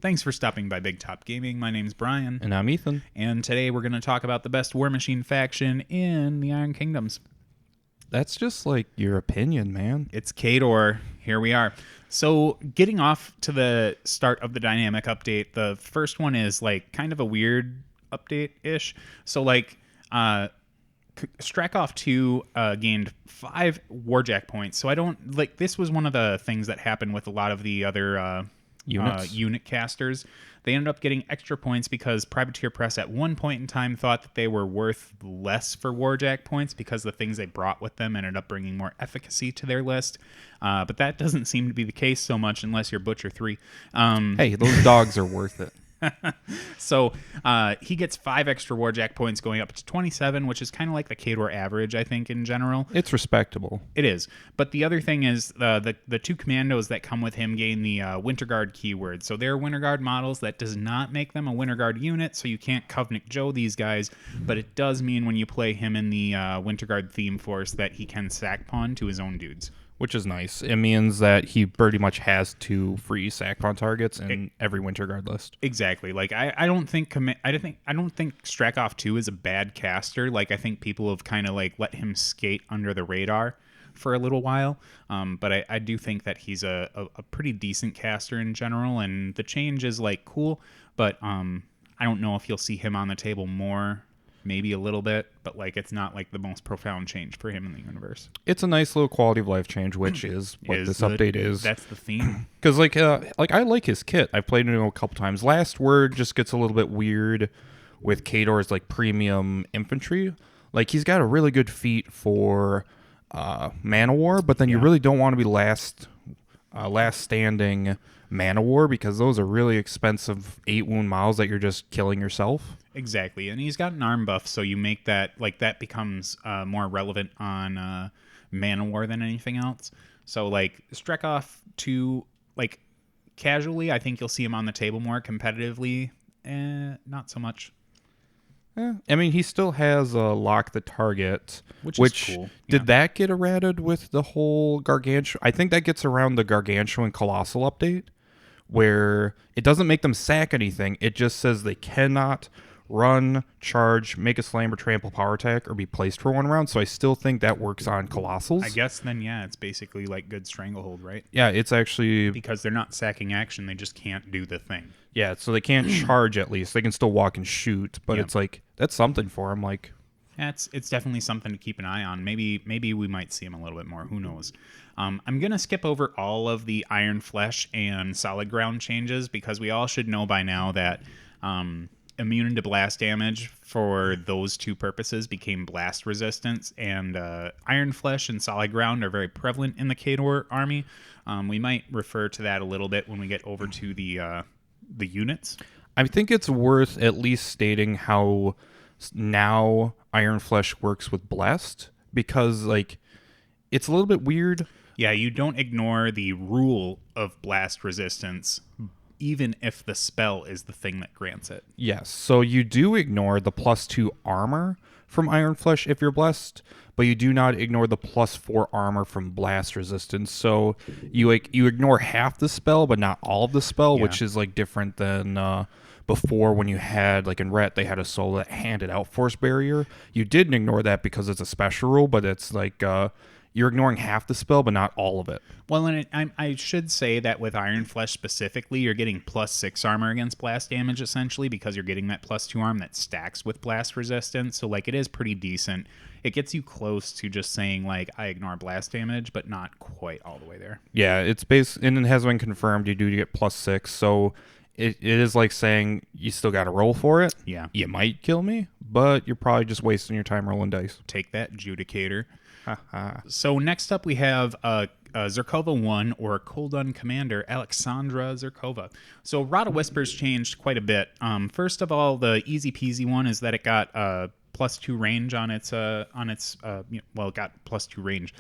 Thanks for stopping by Big Top Gaming. My name's Brian. And I'm Ethan. And today we're going to talk about the best War Machine faction in the Iron Kingdoms. That's just like your opinion, man. It's Khador. Here we are. So getting off to the start of the dynamic update, the first one is like kind of a weird update-ish. So like Strakov 2 gained 5 Warjack points. So I don't like this was one of the things that happened with a lot of the other unit casters. They ended up getting extra points because Privateer Press at one point in time thought that they were worth less for Warjack points because the things they brought with them ended up bringing more efficacy to their list. But that doesn't seem to be the case so much unless you're Butcher 3. Hey, those dogs are worth it. So he gets 5 extra Warjack points going up to 27, which is kind of like the Khador average, I think, in general. It's respectable. It is. But the other thing is the 2 Commandos that come with him gain the Winter Guard keyword. So they're Winter Guard models. That does not make them a Winter Guard unit, so you can't Covenant Joe these guys. But it does mean when you play him in the Winter Guard theme force that he can sack pawn to his own dudes. Which is nice. It means that he pretty much has 2 free sack pawn targets in every Winter Guard list. Exactly. Like I don't think Strakov 2 is a bad caster. Like I think people have kind of like let him skate under the radar for a little while. But I do think that he's a pretty decent caster in general, and the change is like cool, but I don't know if you'll see him on the table more. Maybe a little bit, but like it's not like the most profound change for him in the universe. It's a nice little quality of life change, which is what this update is. That's the theme. Because like I like his kit. I've played it a couple times. Last Word just gets a little bit weird with Khador's like premium infantry. Like he's got a really good feat for Manowar, but then you really don't want to be last standing Manowar because those are really expensive 8 wound models that you're just killing yourself. Exactly, and he's got an arm buff, so you make that like that becomes more relevant on Manowar than anything else. So like Strakov 2, like casually, I think you'll see him on the table more. Competitively, not so much. I mean, he still has lock the target, which is cool. Did that get errated with the whole Gargantuan? I think that gets around the Gargantuan Colossal update, where it doesn't make them sack anything. It just says they cannot run, charge, make a slam or trample power attack, or be placed for 1 round. So I still think that works on Colossals. I guess then, yeah, it's basically like good Stranglehold, right? Yeah, it's actually... Because they're not sacking action, they just can't do the thing. Yeah, so they can't charge at least. They can still walk and shoot, but it's like, that's something for them. Like, yeah, it's definitely something to keep an eye on. Maybe we might see him a little bit more. Who knows? I'm going to skip over all of the Iron Flesh and Solid Ground changes because we all should know by now that... immune to blast damage for those 2 purposes became blast resistance, and Iron Flesh and Solid Ground are very prevalent in the Khador army. We might refer to that a little bit when we get over to the units. I think it's worth at least stating how now Iron Flesh works with blessed, because like it's a little bit weird. Yeah, you don't ignore the rule of blast resistance even if the spell is the thing that grants it. Yes, so you do ignore the +2 armor from Iron Flesh if you're blessed, but you do not ignore the +4 armor from blast resistance. So you ignore half the spell, but not all of the spell, which is like different than before when you had, like in Ret, they had a soul that handed out Force Barrier. You didn't ignore that because it's a special rule, but it's like... you're ignoring half the spell, but not all of it. Well, and I should say that with Iron Flesh specifically, you're getting +6 armor against blast damage, essentially, because you're getting that +2 arm that stacks with blast resistance. So, like, it is pretty decent. It gets you close to just saying, like, I ignore blast damage, but not quite all the way there. Yeah, it's and it has been confirmed you do get +6, so... It is like saying you still got to roll for it. Yeah. You might kill me, but you're probably just wasting your time rolling dice. Take that, Judicator. So next up we have Zerkova 1, or Koldun Commander, Alexandra Zerkova. So Rada Whispers changed quite a bit. First of all, the easy peasy one is that it got +2 range on its it got +2 range.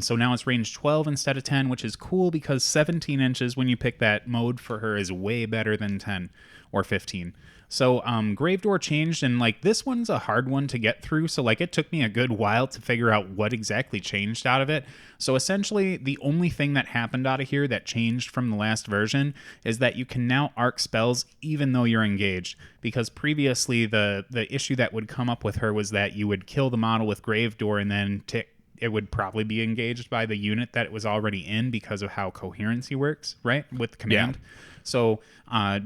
So now it's range 12 instead of 10, which is cool because 17 inches when you pick that mode for her is way better than 10 or 15. So Gravedoor changed, and like this one's a hard one to get through. So like it took me a good while to figure out what exactly changed out of it. So essentially, the only thing that happened out of here that changed from the last version is that you can now arc spells even though you're engaged. Because previously, the issue that would come up with her was that you would kill the model with Gravedoor and then it would probably be engaged by the unit that it was already in because of how coherency works, right? With command. Yeah. So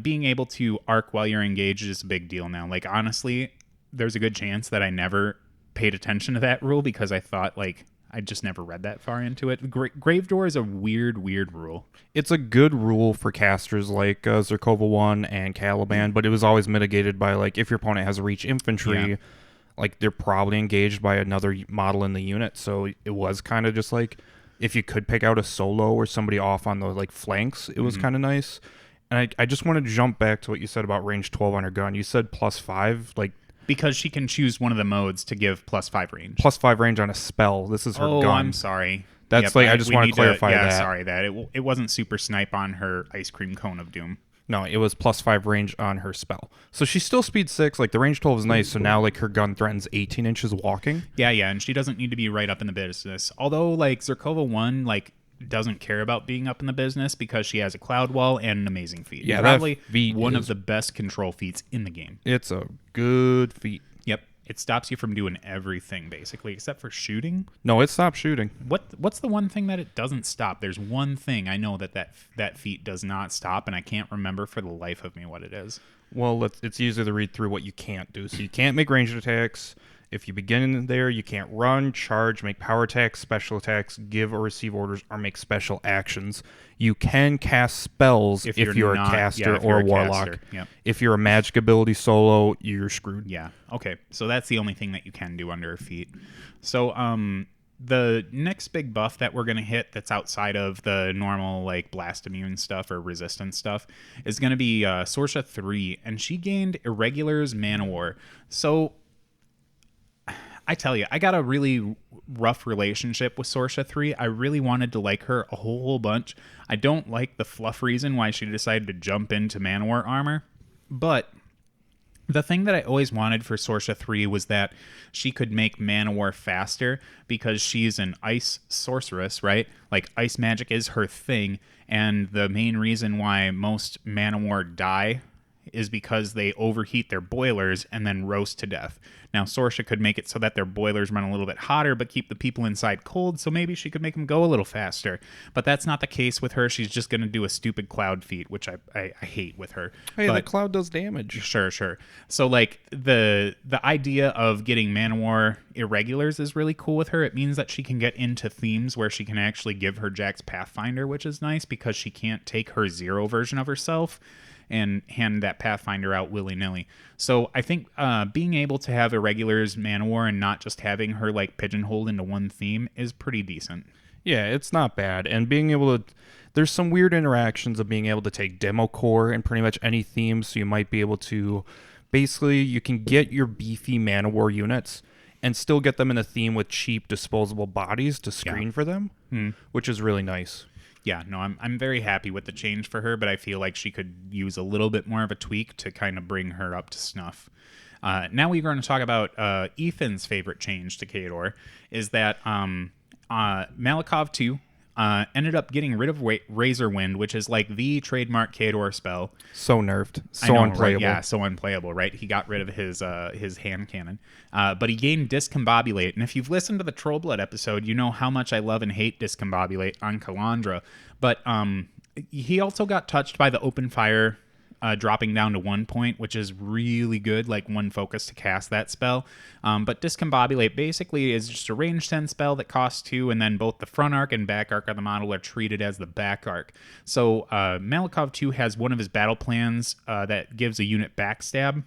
being able to arc while you're engaged is a big deal now. Like, honestly, there's a good chance that I never paid attention to that rule because I thought, like, I just never read that far into it. Gravedoor is a weird rule. It's a good rule for casters like Zerkova 1 and Caliban, but it was always mitigated by, like, if your opponent has reach infantry, like, they're probably engaged by another model in the unit. So it was kind of just like, if you could pick out a solo or somebody off on the, like, flanks, it was kind of nice. And I just want to jump back to what you said about range 12 on her gun. You said +5, like... Because she can choose one of the modes to give +5 range. +5 range on a spell. This is her gun. Oh, I'm sorry. That's like, I just want to clarify that. Yeah, sorry, that it wasn't super snipe on her ice cream cone of doom. No, it was +5 range on her spell. So she's still speed 6. Like, the range 12 is nice. So now, like, her gun threatens 18 inches walking. Yeah, and she doesn't need to be right up in the business. Although, like, Zerkova 1, like, doesn't care about being up in the business because she has a cloud wall and an amazing feat. Yeah, probably one of the best control feats in the game. It's a good feat. Yep. It stops you from doing everything, basically, except for shooting. No, it stops shooting. What's the one thing that it doesn't stop? There's one thing I know that feat does not stop, and I can't remember for the life of me what it is. Well, it's easier to read through what you can't do. So you can't make ranged attacks. If you begin in there, you can't run, charge, make power attacks, special attacks, give or receive orders, or make special actions. You can cast spells if you're a caster or a warlock. Yep. If you're a magic ability solo, you're screwed. Yeah. Okay. So that's the only thing that you can do under a feat. So the next big buff that we're going to hit that's outside of the normal like blast immune stuff or resistance stuff is going to be Sorsha 3, and she gained Irregular's Manowar. So I tell you, I got a really rough relationship with Sorsha 3. I really wanted to like her a whole bunch. I don't like the fluff reason why she decided to jump into Manowar armor. But the thing that I always wanted for Sorsha 3 was that she could make Manowar faster because she's an ice sorceress, right? Like, ice magic is her thing. And the main reason why most Manowar die is because they overheat their boilers and then roast to death. Now, Sorsha could make it so that their boilers run a little bit hotter but keep the people inside cold, so maybe she could make them go a little faster. But that's not the case with her. She's just going to do a stupid cloud feat, which I hate with her. Hey, but the cloud does damage. Sure. So, like, the idea of getting Manowar Irregulars is really cool with her. It means that she can get into themes where she can actually give her Jax Pathfinder, which is nice because she can't take her 0 version of herself and hand that Pathfinder out willy-nilly. So I think being able to have Irregular's Manowar and not just having her like pigeonholed into one theme is pretty decent. Yeah, it's not bad. And being able to... There's some weird interactions of being able to take Demo Core in pretty much any theme, so you might be able to... Basically, you can get your beefy Manowar units and still get them in a theme with cheap disposable bodies to screen for them, which is really nice. Yeah, no, I'm very happy with the change for her, but I feel like she could use a little bit more of a tweak to kind of bring her up to snuff. Now we're going to talk about Ethan's favorite change to Khador, is that Malikov 2 ended up getting rid of Razor Wind, which is like the trademark Khador spell. So nerfed. So unplayable. Right? Yeah, so unplayable, right? He got rid of his hand cannon. But he gained Discombobulate. And if you've listened to the Trollblood episode, you know how much I love and hate Discombobulate on Kalandra. But he also got touched by the open fire, dropping down to 1 point, which is really good, like 1 focus to cast that spell. But Discombobulate basically is just a range 10 spell that costs 2, and then both the front arc and back arc of the model are treated as the back arc. So Malikov 2 has one of his battle plans that gives a unit backstab.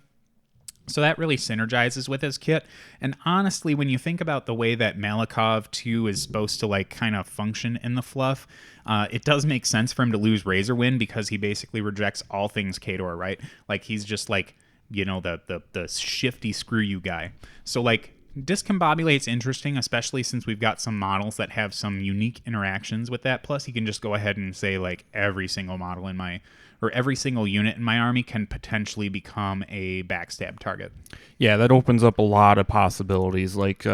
So that really synergizes with his kit. And honestly, when you think about the way that Malikov 2 is supposed to like kind of function in the fluff, it does make sense for him to lose Razor Wind because he basically rejects all things Khador, right? Like he's just like, you know, the shifty screw you guy. So like Discombobulate's interesting, especially since we've got some models that have some unique interactions with that. Plus, he can just go ahead and say, like, every single model in my, or every single unit in my army can potentially become a backstab target. Yeah, that opens up a lot of possibilities. Like,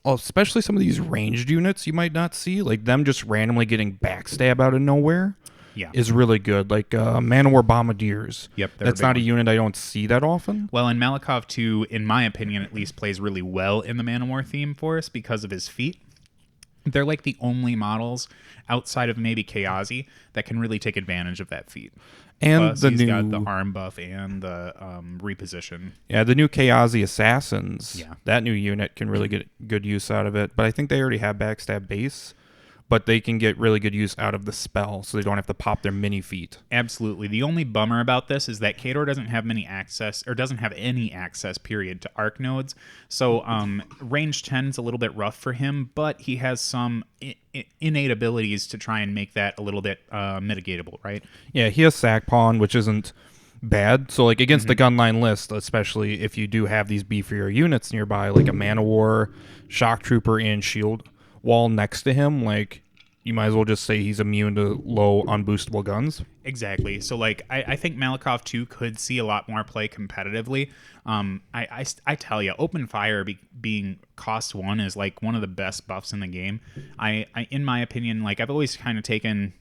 especially some of these ranged units you might not see, like them just randomly getting backstab out of nowhere. Yeah. Is really good. Like Manowar Bombardiers. Yep. That's not a unit I don't see that often. Well, and Malikov 2, in my opinion at least, plays really well in the Manowar theme for us because of his feat. They're like the only models outside of maybe Kayazi that can really take advantage of that feat. And plus, he's got the arm buff and the reposition. Yeah, the new Kayazi Assassins. Yeah. That new unit can really get good use out of it. But I think they already have backstab base. But they can get really good use out of the spell, so they don't have to pop their mini feet. Absolutely. The only bummer about this is that Khador doesn't have any access, period, to arc nodes. So range 10 is a little bit rough for him, but he has some innate abilities to try and make that a little bit mitigatable, right? Yeah, he has sack pawn, which isn't bad. So like against the gunline list, especially if you do have these beefier units nearby, like a Manowar, Shock Trooper, and Shield Wall next to him, like you might as well just say he's immune to low unboostable guns. Exactly. So like I think Malikov 2 could see a lot more play competitively. I tell you, open fire being cost 1 is like one of the best buffs in the game. I in my opinion, like I've always kind of taken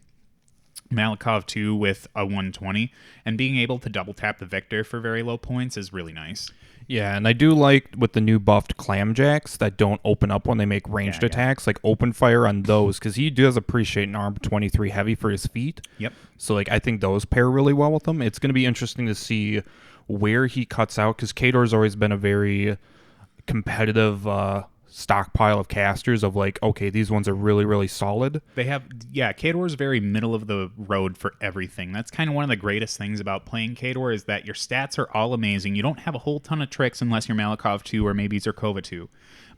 Malikov 2 with a 120, and being able to double tap the Victor for very low points is really nice. Yeah, and I do like with the new buffed clamjacks that don't open up when they make ranged attacks, like open fire on those, because he does appreciate an arm 23 heavy for his feet. Yep. So like I think those pair really well with him. It's going to be interesting to see where he cuts out, because Khador's always been a very competitive stockpile of casters of like, okay, these ones are really, really solid. They have, Khador's very middle of the road for everything. That's kind of one of the greatest things about playing Khador is that your stats are all amazing. You don't have a whole ton of tricks unless you're Malikov 2 or maybe Zerkova 2.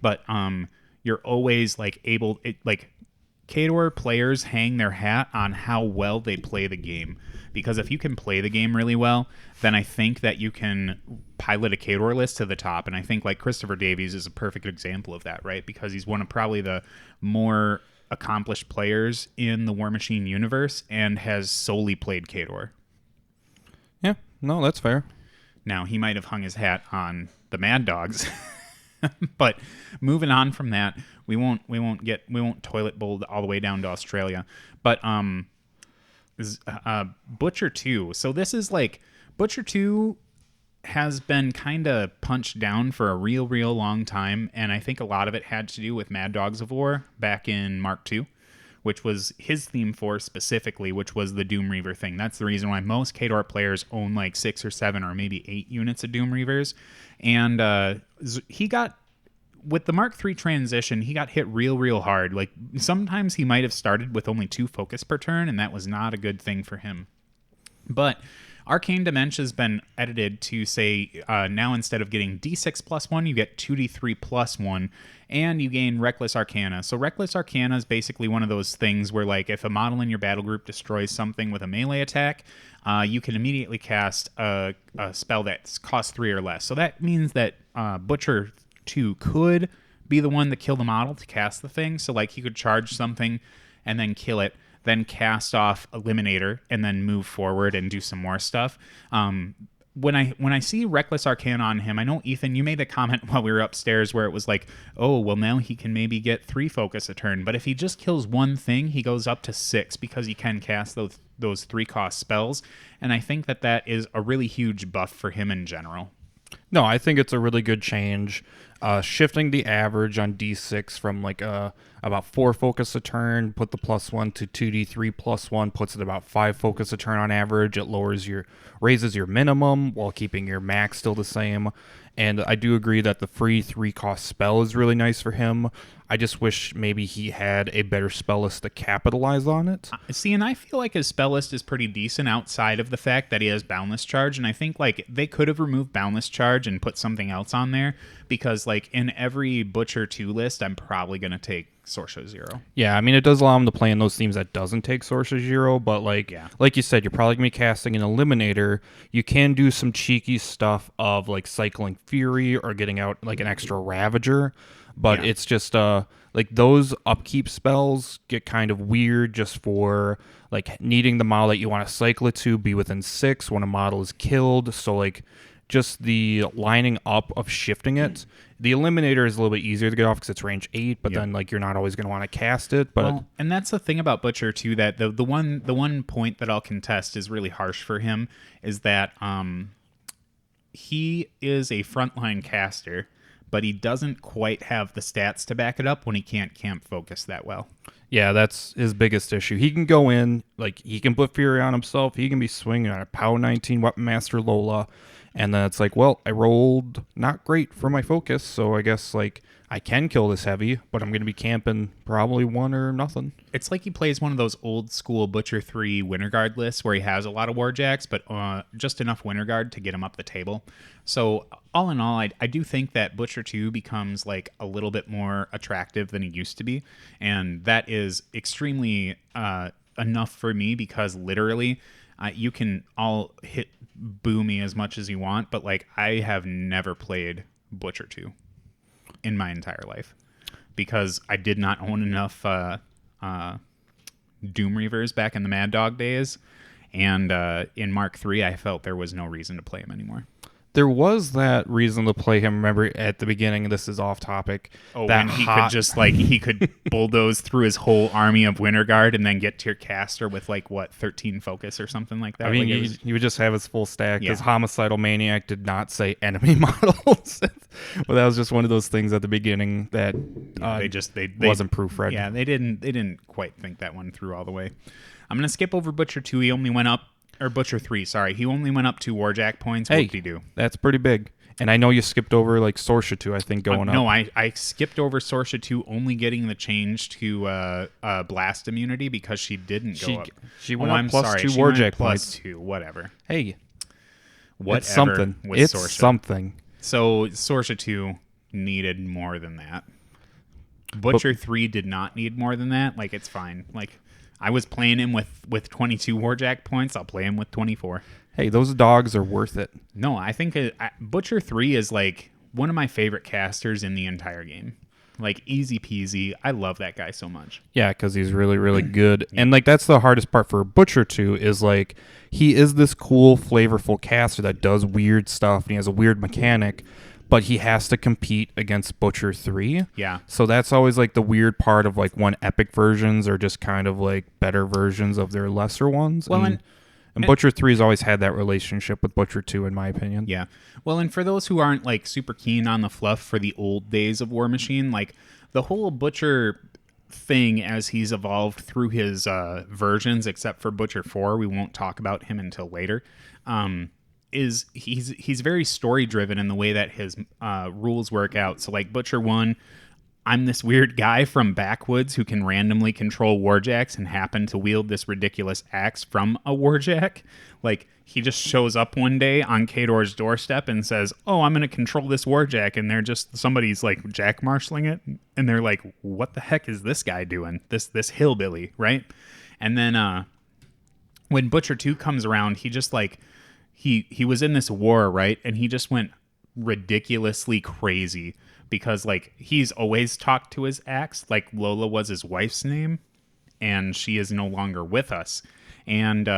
But you're always like Khador players hang their hat on how well they play the game. Because if you can play the game really well, then I think that you can pilot a Khador list to the top. And I think like Christopher Davies is a perfect example of that, right? Because he's one of probably the more accomplished players in the War Machine universe and has solely played Khador. Yeah, no, that's fair. Now, he might have hung his hat on the Mad Dogs. But moving on from that, we won't toilet bowl all the way down to Australia. But Butcher 2. So this is like Butcher 2 has been kind of punched down for a real long time, and I think a lot of it had to do with Mad Dogs of War back in Mark II, which was his theme force specifically, which was the Doom Reaver thing. That's the reason why most Khador players own like 6 or 7 or maybe 8 units of Doom Reavers. And he got, with the Mark III transition, he got hit real hard. Like sometimes he might have started with only 2 focus per turn, and that was not a good thing for him. But Arcane Dementia's been edited to say now instead of getting D6 plus 1, you get 2D3 plus 1, and you gain Reckless Arcana. So Reckless Arcana is basically one of those things where, like, if a model in your battle group destroys something with a melee attack, you can immediately cast a spell that costs 3 or less. So that means that Butcher 2 could be the one to kill the model to cast the thing. So, like, he could charge something and then kill it, then cast off Eliminator, and then move forward and do some more stuff. When I see Reckless Arcana on him, I know, Ethan, you made a comment while we were upstairs where it was like, oh, well, now he can maybe get 3 focus a turn. But if he just kills one thing, he goes up to 6 because he can cast those 3-cost spells. And I think that is a really huge buff for him in general. No, I think it's a really good change. Shifting the average on D6 from like about 4 focus a turn, put the +1 to 2D3 +1, puts it about 5 focus a turn on average. It raises your minimum while keeping your max still the same. And I do agree that the free 3-cost spell is really nice for him. I just wish maybe he had a better spell list to capitalize on it. See, and I feel like his spell list is pretty decent outside of the fact that he has Boundless Charge. And I think like they could have removed Boundless Charge charge and put something else on there, because like in every Butcher 2 list, I'm probably going to take Sorcerer 0. Yeah, I mean, it does allow him to play in those themes that doesn't take Sorcerer 0, but like you said, you're probably going to be casting an Eliminator. You can do some cheeky stuff of like cycling Fury or getting out like an extra Ravager, but it's just like those upkeep spells get kind of weird just for like needing the model that you want to cycle it to be within 6 when a model is killed. So like just the lining up of shifting it. The Eliminator is a little bit easier to get off because it's range 8, but then like you're not always going to want to cast it. But and that's the thing about Butcher too, that the one point that I'll contest is really harsh for him is that he is a frontline caster, but he doesn't quite have the stats to back it up when he can't camp focus that well. Yeah, that's his biggest issue. He can go in, like, he can put Fury on himself. He can be swinging on a POW 19 Weapon Master Lola. And then it's like, well, I rolled not great for my focus, so I guess, like, I can kill this heavy, but I'm going to be camping probably 1 or nothing. It's like he plays one of those old school Butcher 3 Winter Guard lists where he has a lot of Warjacks, but just enough Winter Guard to get him up the table. So all in all, I do think that Butcher 2 becomes like a little bit more attractive than he used to be. And that is extremely enough for me, because literally you can all hit boo me as much as you want, but like I have never played Butcher 2 in my entire life because I did not own enough Doom Reavers back in the Mad Dog days, and in Mark III I felt there was no reason to play him anymore. There was that reason to play him. Remember at the beginning, this is off topic. Oh, that when he could just like he could bulldoze through his whole army of Winter Guard and then get to your caster with like what 13 focus or something like that. I mean, like you would just have his full stack because Homicidal Maniac did not say enemy models. Well, that was just one of those things at the beginning that they wasn't proofread. Yeah, they didn't quite think that one through all the way. I'm gonna skip over Butcher 2. He only went up. Or Butcher 3, sorry. He only went up 2 Warjack points. What did he do? That's pretty big. And I know you skipped over like Sorcerer 2, I think, going up. No, I skipped over Sorcerer 2, only getting the change to Blast Immunity because she didn't go up. She went up plus 2 Warjack points. +2, whatever. Hey. Whatever. It's something. It's Sorcerer. Something. So Sorcerer 2 needed more than that. Butcher 3 did not need more than that. Like, it's fine. Like, I was playing him with 22 Warjack points. I'll play him with 24. Hey, those dogs are worth it. No, I think Butcher 3 is like one of my favorite casters in the entire game. Like, easy peasy. I love that guy so much. Yeah, because he's really, really good. And like that's the hardest part for Butcher 2 is like he is this cool, flavorful caster that does weird stuff and he has a weird mechanic, but he has to compete against Butcher 3. Yeah. So that's always like the weird part of like when epic versions are just kind of like better versions of their lesser ones. Well, and Butcher 3 has always had that relationship with Butcher 2, in my opinion. Yeah. Well, and for those who aren't like super keen on the fluff for the old days of War Machine, like the whole Butcher thing as he's evolved through his versions, except for Butcher 4, we won't talk about him until later, is he's very story driven in the way that his rules work out. So like Butcher 1, I'm this weird guy from backwoods who can randomly control Warjacks and happen to wield this ridiculous axe from a Warjack. Like he just shows up one day on Khador's doorstep and says, "Oh, I'm going to control this Warjack," and they're just somebody's like jack marshalling it, and they're like, "What the heck is this guy doing? This hillbilly, right?" And then when Butcher 2 comes around, he just like he was in this war, right? And he just went ridiculously crazy because like he's always talked to his axe, like Lola was his wife's name, and she is no longer with us. And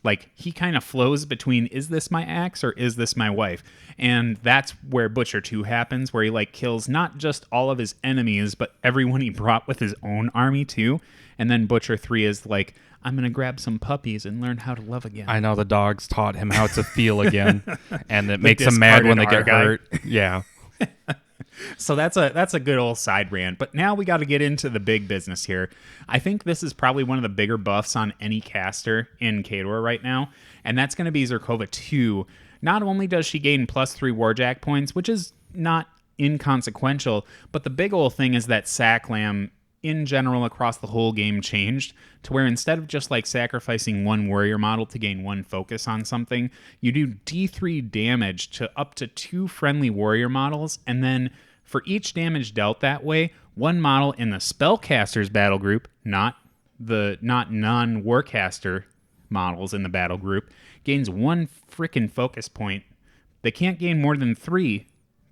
like he kind of flows between, is this my axe or is this my wife? And that's where Butcher 2 happens, where he like kills not just all of his enemies, but everyone he brought with his own army too. And then Butcher 3 is like, I'm going to grab some puppies and learn how to love again. I know the dogs taught him how to feel again, and it makes him mad when they get hurt. Yeah. So that's a good old side rant. But now we got to get into the big business here. I think this is probably one of the bigger buffs on any caster in Khador right now, and that's going to be Zerkova 2. Not only does she gain +3 Warjack points, which is not inconsequential, but the big old thing is that Sack Lamb in general across the whole game changed to where instead of just like sacrificing one warrior model to gain one focus on something, you do D3 damage to up to 2 friendly warrior models, and then for each damage dealt that way, one model in the spellcaster's battle group, not non-warcaster models in the battle group, gains 1 frickin' focus point. They can't gain more than 3,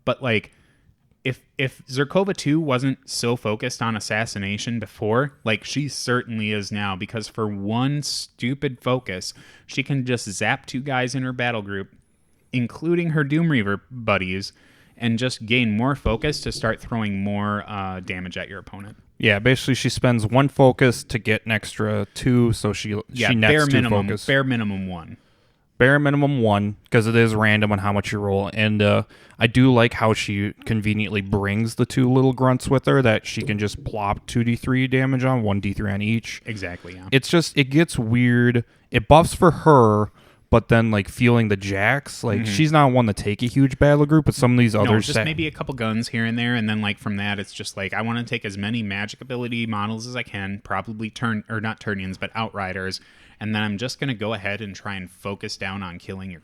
but like if Zerkova 2 wasn't so focused on assassination before, like she certainly is now, because for one stupid focus, she can just zap 2 guys in her battle group, including her Doom Reaver buddies, and just gain more focus to start throwing more damage at your opponent. Yeah, basically she spends 1 focus to get an extra 2, so she nets bare 2 minimum, focus. bare minimum 1. Bare minimum 1, because it is random on how much you roll. And I do like how she conveniently brings the 2 little grunts with her that she can just plop 2d3 damage on, 1d3 on each. Exactly, yeah. It's just, it gets weird. It buffs for her, but then like feeling the jacks, like she's not one to take a huge battle group, but some of these others... No, just maybe a couple guns here and there, and then like from that, it's just like, I want to take as many magic ability models as I can, probably not Turnians, but Outriders, and then I'm just going to go ahead and try and focus down on killing your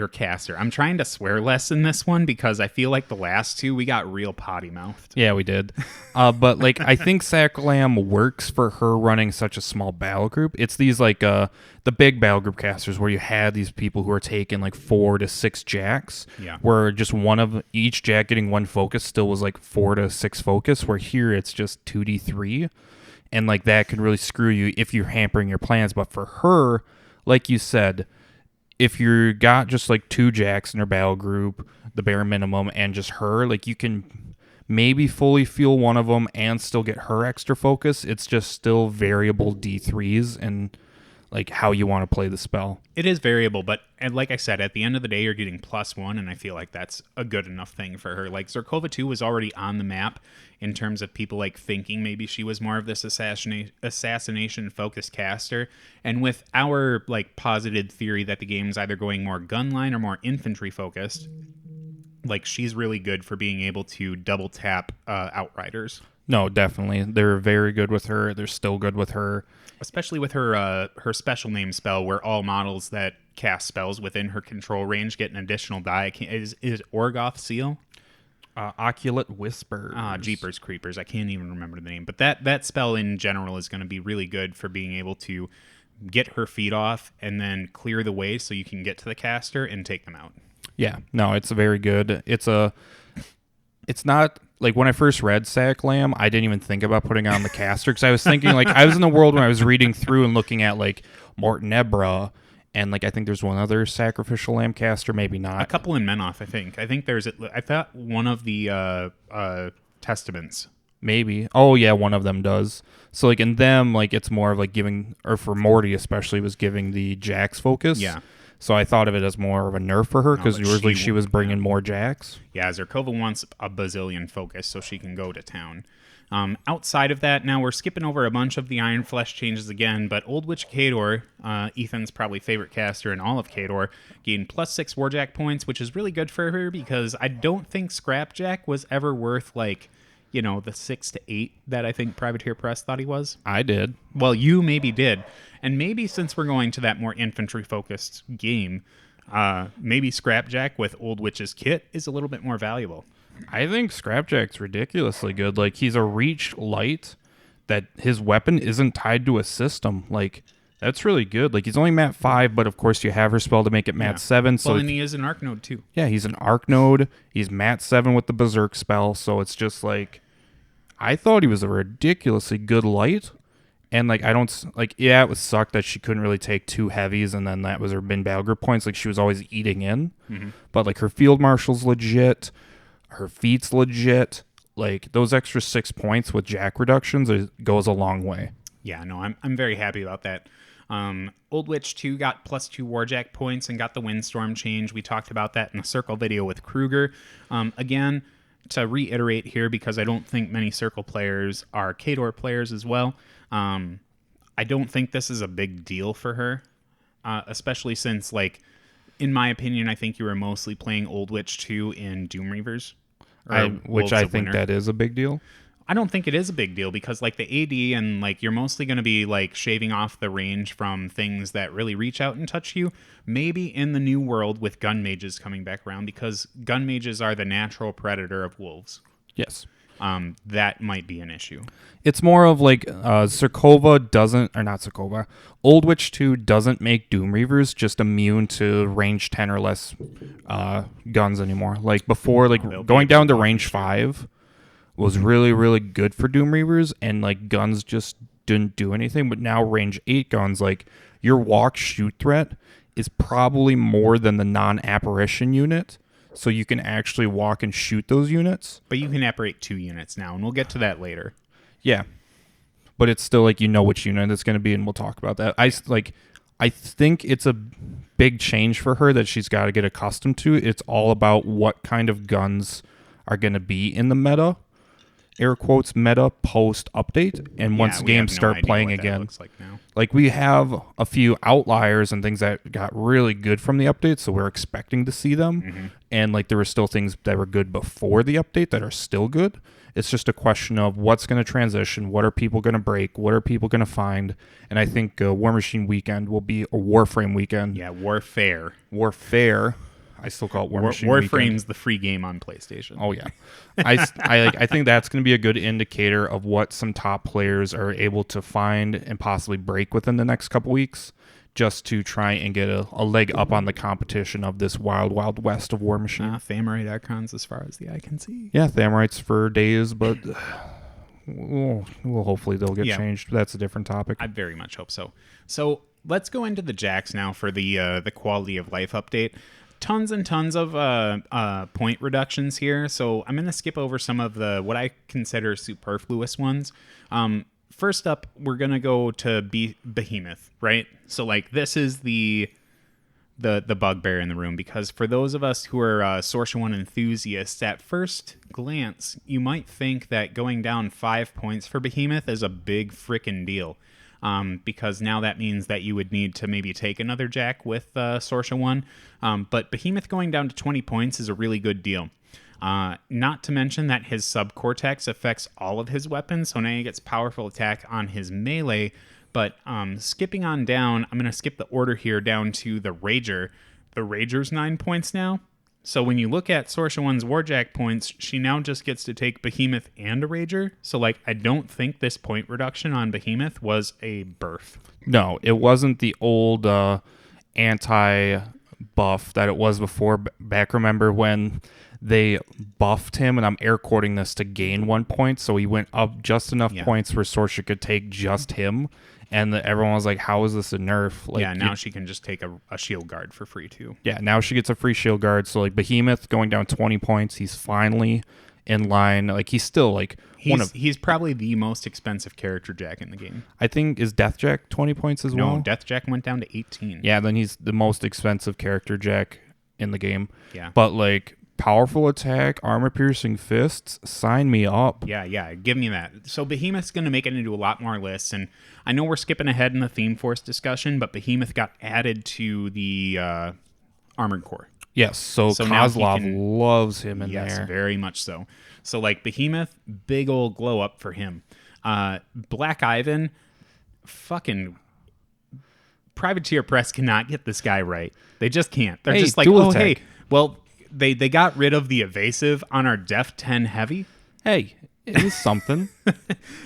caster. I'm trying to swear less in this one because I feel like the last 2 we got real potty mouthed. Yeah, we did. But like I think Saclam works for her running such a small battle group. It's these like the big battle group casters where you had these people who are taking like 4 to 6 jacks. Yeah. Where just one of each jack getting 1 focus still was like 4 to 6 focus, where here it's just 2d3. And like that can really screw you if you're hampering your plans. But for her, like you said, if you got just like 2 jacks in her battle group, the bare minimum, and just her, like you can maybe fully fuel one of them and still get her extra focus. It's just still variable D3s and like how you want to play the spell. It is variable, but and like I said, at the end of the day, you're getting +1, and I feel like that's a good enough thing for her. Like Zerkova 2 was already on the map in terms of people like thinking maybe she was more of this assassination focused caster, and with our like posited theory that the game's either going more gunline or more infantry focused, like she's really good for being able to double tap Outriders. No, definitely. They're very good with her. They're still good with her. Especially with her special name spell, where all models that cast spells within her control range get an additional die. Is Orgoth Seal? Oculate Whispers. Jeepers Creepers. I can't even remember the name. But that spell in general is going to be really good for being able to get her feet off and then clear the way so you can get to the caster and take them out. Yeah. No, it's very good. It's not... Like, when I first read Saclam, I didn't even think about putting on the caster, because I was thinking, like, I was in the world when I was reading through and looking at, like, Morton Ebra, and, like, I think there's one other Sacrificial Lamb caster, maybe not. A couple in Menoth, I think. I thought one of the Testaments. Maybe. Oh, yeah, one of them does. So, like, in them, like, it's more of, like, giving, or for Morty especially, was giving the Jax focus. Yeah. So I thought of it as more of a nerf for her, because usually she was bringing more jacks. Yeah, Zerkova wants a bazillion focus so she can go to town. Outside of that, now we're skipping over a bunch of the Iron Flesh changes again, but Old Witch Kador, Ethan's probably favorite caster in all of Khador, gained +6 Warjack points, which is really good for her because I don't think Scrapjack was ever worth, like, you know, the 6 to 8 that I think Privateer Press thought he was. I did. Well, you maybe did. And maybe since we're going to that more infantry-focused game, maybe Scrapjack with Old Witch's kit is a little bit more valuable. I think Scrapjack's ridiculously good. Like, he's a reach light that his weapon isn't tied to a system. Like, that's really good. Like, he's only mat 5, but of course you have her spell to make it mat 7. So well, and he is an Arc Node, too. Yeah, he's an Arc Node. He's mat 7 with the Berserk spell, so it's just like... I thought he was a ridiculously good light. And, like, I don't... Like, yeah, it would suck that she couldn't really take 2 heavies, and then that was her bin battle group points. Like, she was always eating in. Mm-hmm. But, like, her Field Marshal's legit. Her feat's legit. Like, those extra 6 points with jack reductions goes a long way. Yeah, no, I'm very happy about that. Old Witch 2 got +2 Warjack points and got the Windstorm change. We talked about that in the Circle video with Kruger. Again, to reiterate here, because I don't think many Circle players are Khador players as well, I don't think this is a big deal for her, especially since, like, in my opinion, I think you were mostly playing Old Witch 2 in Doom Reavers. Which I think that is a big deal. I don't think it is a big deal because like the AD and like you're mostly going to be like shaving off the range from things that really reach out and touch you. Maybe in the new world with gun mages coming back around because gun mages are the natural predator of wolves. Yes. That might be an issue. It's more of like Zerkova doesn't, or not Zerkova, Old Witch 2 doesn't make Doom Reavers just immune to range 10 or less guns anymore. Like before, like going down to range 5 was really, really good for Doom Reavers, and like guns just didn't do anything. But now range 8 guns, like your walk shoot threat is probably more than the non-apparition unit. So you can actually walk and shoot those units. But you can apparate 2 units now, and we'll get to that later. Yeah. But it's still like you know which unit it's going to be, and we'll talk about that. I think it's a big change for her that she's got to get accustomed to. It's all about what kind of guns are going to be in the meta, air quotes, meta post-update. And once games start playing again, looks like now. Like we have a few outliers and things that got really good from the update, so we're expecting to see them. Mm-hmm. And like there were still things that were good before the update that are still good. It's just a question of what's going to transition, what are people going to break, what are people going to find. And I think War Machine Weekend will be a Warframe weekend. Yeah, Warfare. I still call it War Machine Weekend. Warframe's the free game on PlayStation. Oh yeah, I think that's going to be a good indicator of what some top players are able to find and possibly break within the next couple weeks, just to try and get a leg up on the competition of this wild, wild west of War Machine. Thamarite Archons as far as the eye can see. Yeah, Thamarites for days, but well, hopefully they'll get changed. That's a different topic. I very much hope so. So let's go into the jacks now for the quality of life update. Tons and tons of point reductions here. So I'm going to skip over some of the what I consider superfluous ones. First up, we're going to go to Behemoth, right? So like this is the bugbear in the room, because for those of us who are Sorcerer 1 enthusiasts, at first glance, you might think that going down 5 points for Behemoth is a big frickin' deal. Because now that means that you would need to maybe take another jack with Sorcerer 1. But Behemoth going down to 20 points is a really good deal. Not to mention that his subcortex affects all of his weapons, so now he gets powerful attack on his melee. But skipping on down, I'm going to skip the order here down to the Rager. The Rager's 9 points now. So when you look at Sorcerer 1's Warjack points, she now just gets to take Behemoth and a Rager. So like, I don't think this point reduction on Behemoth was a birth. No, it wasn't the old anti-buff that it was before. Back, remember when they buffed him, and I'm air quoting this, to gain 1 point, so he went up just enough points where Sorcerer could take just him. And everyone was like, how is this a nerf? Like, yeah, now she can just take a shield guard for free, too. Yeah, now she gets a free shield guard. So, like, Behemoth going down 20 points, he's finally in line. Like, he's still, like, he's probably the most expensive character jack in the game. I think, is Death Jack 20 points as well? No, Death Jack went down to 18. Yeah, then he's the most expensive character jack in the game. Yeah. But, like, powerful attack, armor-piercing fists, sign me up. Yeah, give me that. So Behemoth's going to make it into a lot more lists, and I know we're skipping ahead in the Theme Force discussion, but Behemoth got added to the Armored Core. Yes, so Kozlov loves him in there. Yes, very much so. So, like, Behemoth, big old glow up for him. Black Ivan, fucking Privateer Press cannot get this guy right. They just can't. They're just like, oh, hey, well... They got rid of the evasive on our Def 10 heavy. Hey, it is something.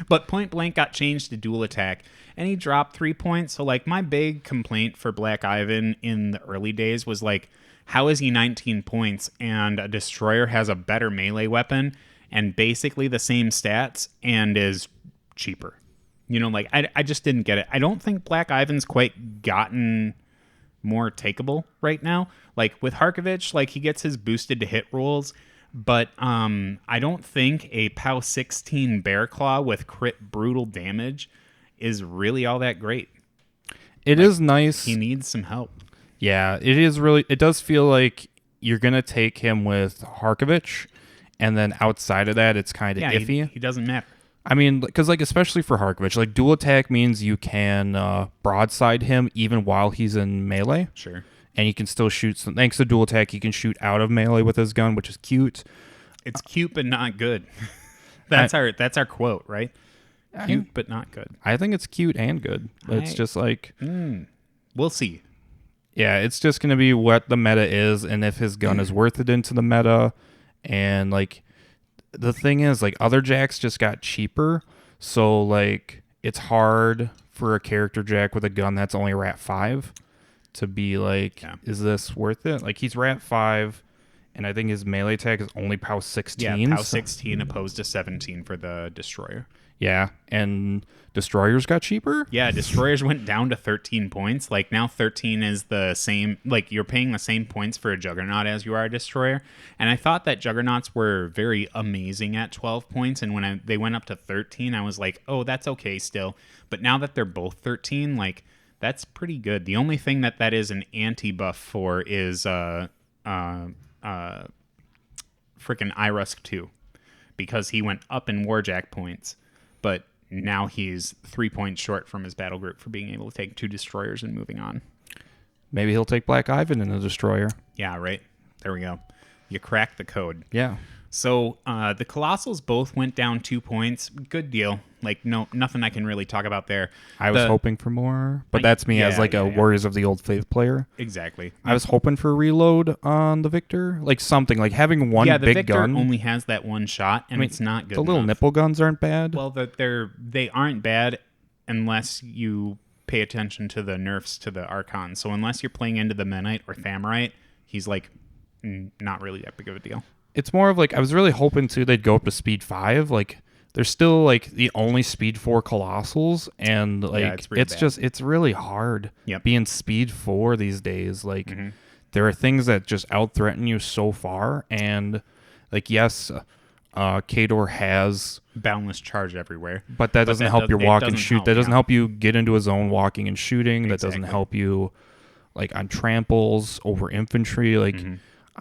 But Point Blank got changed to dual attack, and he dropped 3 points. So, like, my big complaint for Black Ivan in the early days was, like, how is he 19 points and a Destroyer has a better melee weapon and basically the same stats and is cheaper? You know, like, I just didn't get it. I don't think Black Ivan's quite gotten more takeable right now. Like with Harkovich, like he gets his boosted to hit rolls, but I don't think a POW 16 Bear Claw with crit brutal damage is really all that great. It is nice. He needs some help. Yeah, it is really. It does feel like you're gonna take him with Harkovich, and then outside of that, it's kind of iffy. He doesn't matter. I mean, because like especially for Harkovich, like dual attack means you can broadside him even while he's in melee. Sure. And you can still shoot some. Thanks to dual attack, he can shoot out of melee with his gun, which is cute. It's cute, but not good. That's our quote, right? Cute but not good. I think it's cute and good. It's just like We'll see. yeah, it's just gonna be what the meta is, and if his gun is worth it into the meta. And like the thing is, like other jacks just got cheaper, so like it's hard for a character jack with a gun that's only rat 5 to be like, is this worth it? Like he's rat 5. And I think his melee attack is only POW 16. Yeah, POW 16 opposed to 17 for the Destroyer. Yeah, and Destroyers got cheaper? Yeah, Destroyers went down to 13 points. Like now 13 is the same, like you're paying the same points for a Juggernaut as you are a Destroyer. And I thought that Juggernauts were very amazing at 12 points. And when they went up to 13, I was like, oh, that's okay still. But now that they're both 13, like that's pretty good. The only thing that is an anti-buff for is freaking Irusk 2, because he went up in Warjack points, but now he's 3 points short from his battle group for being able to take 2 Destroyers and moving on. Maybe he'll take Black Ivan in a Destroyer. Yeah, right. There we go. You cracked the code. Yeah. So the Colossals both went down 2 points. Good deal. Like, no, nothing I can really talk about there. I was hoping for more, but that's me as like a Warriors of the Old Faith player. Exactly. I was hoping for a reload on the Victor, like something like having one the big Victor gun. only has that one shot, and it's not good. The little enough. nipple guns aren't bad. Well, they aren't bad unless you pay attention to the nerfs to the Archon. So unless you're playing into the Menite or Thamorite, he's like not really that big of a deal. It's more of like I was really hoping too they'd go up to speed 5. Like they're still like the only speed 4 Colossals, and like it's really hard being speed 4 these days. Like there are things that just out threaten you so far, and like yes, Khador has boundless charge everywhere, but that doesn't help your walk and shoot. That doesn't help you get into a zone walking and shooting. That doesn't help you like on tramples over infantry. Like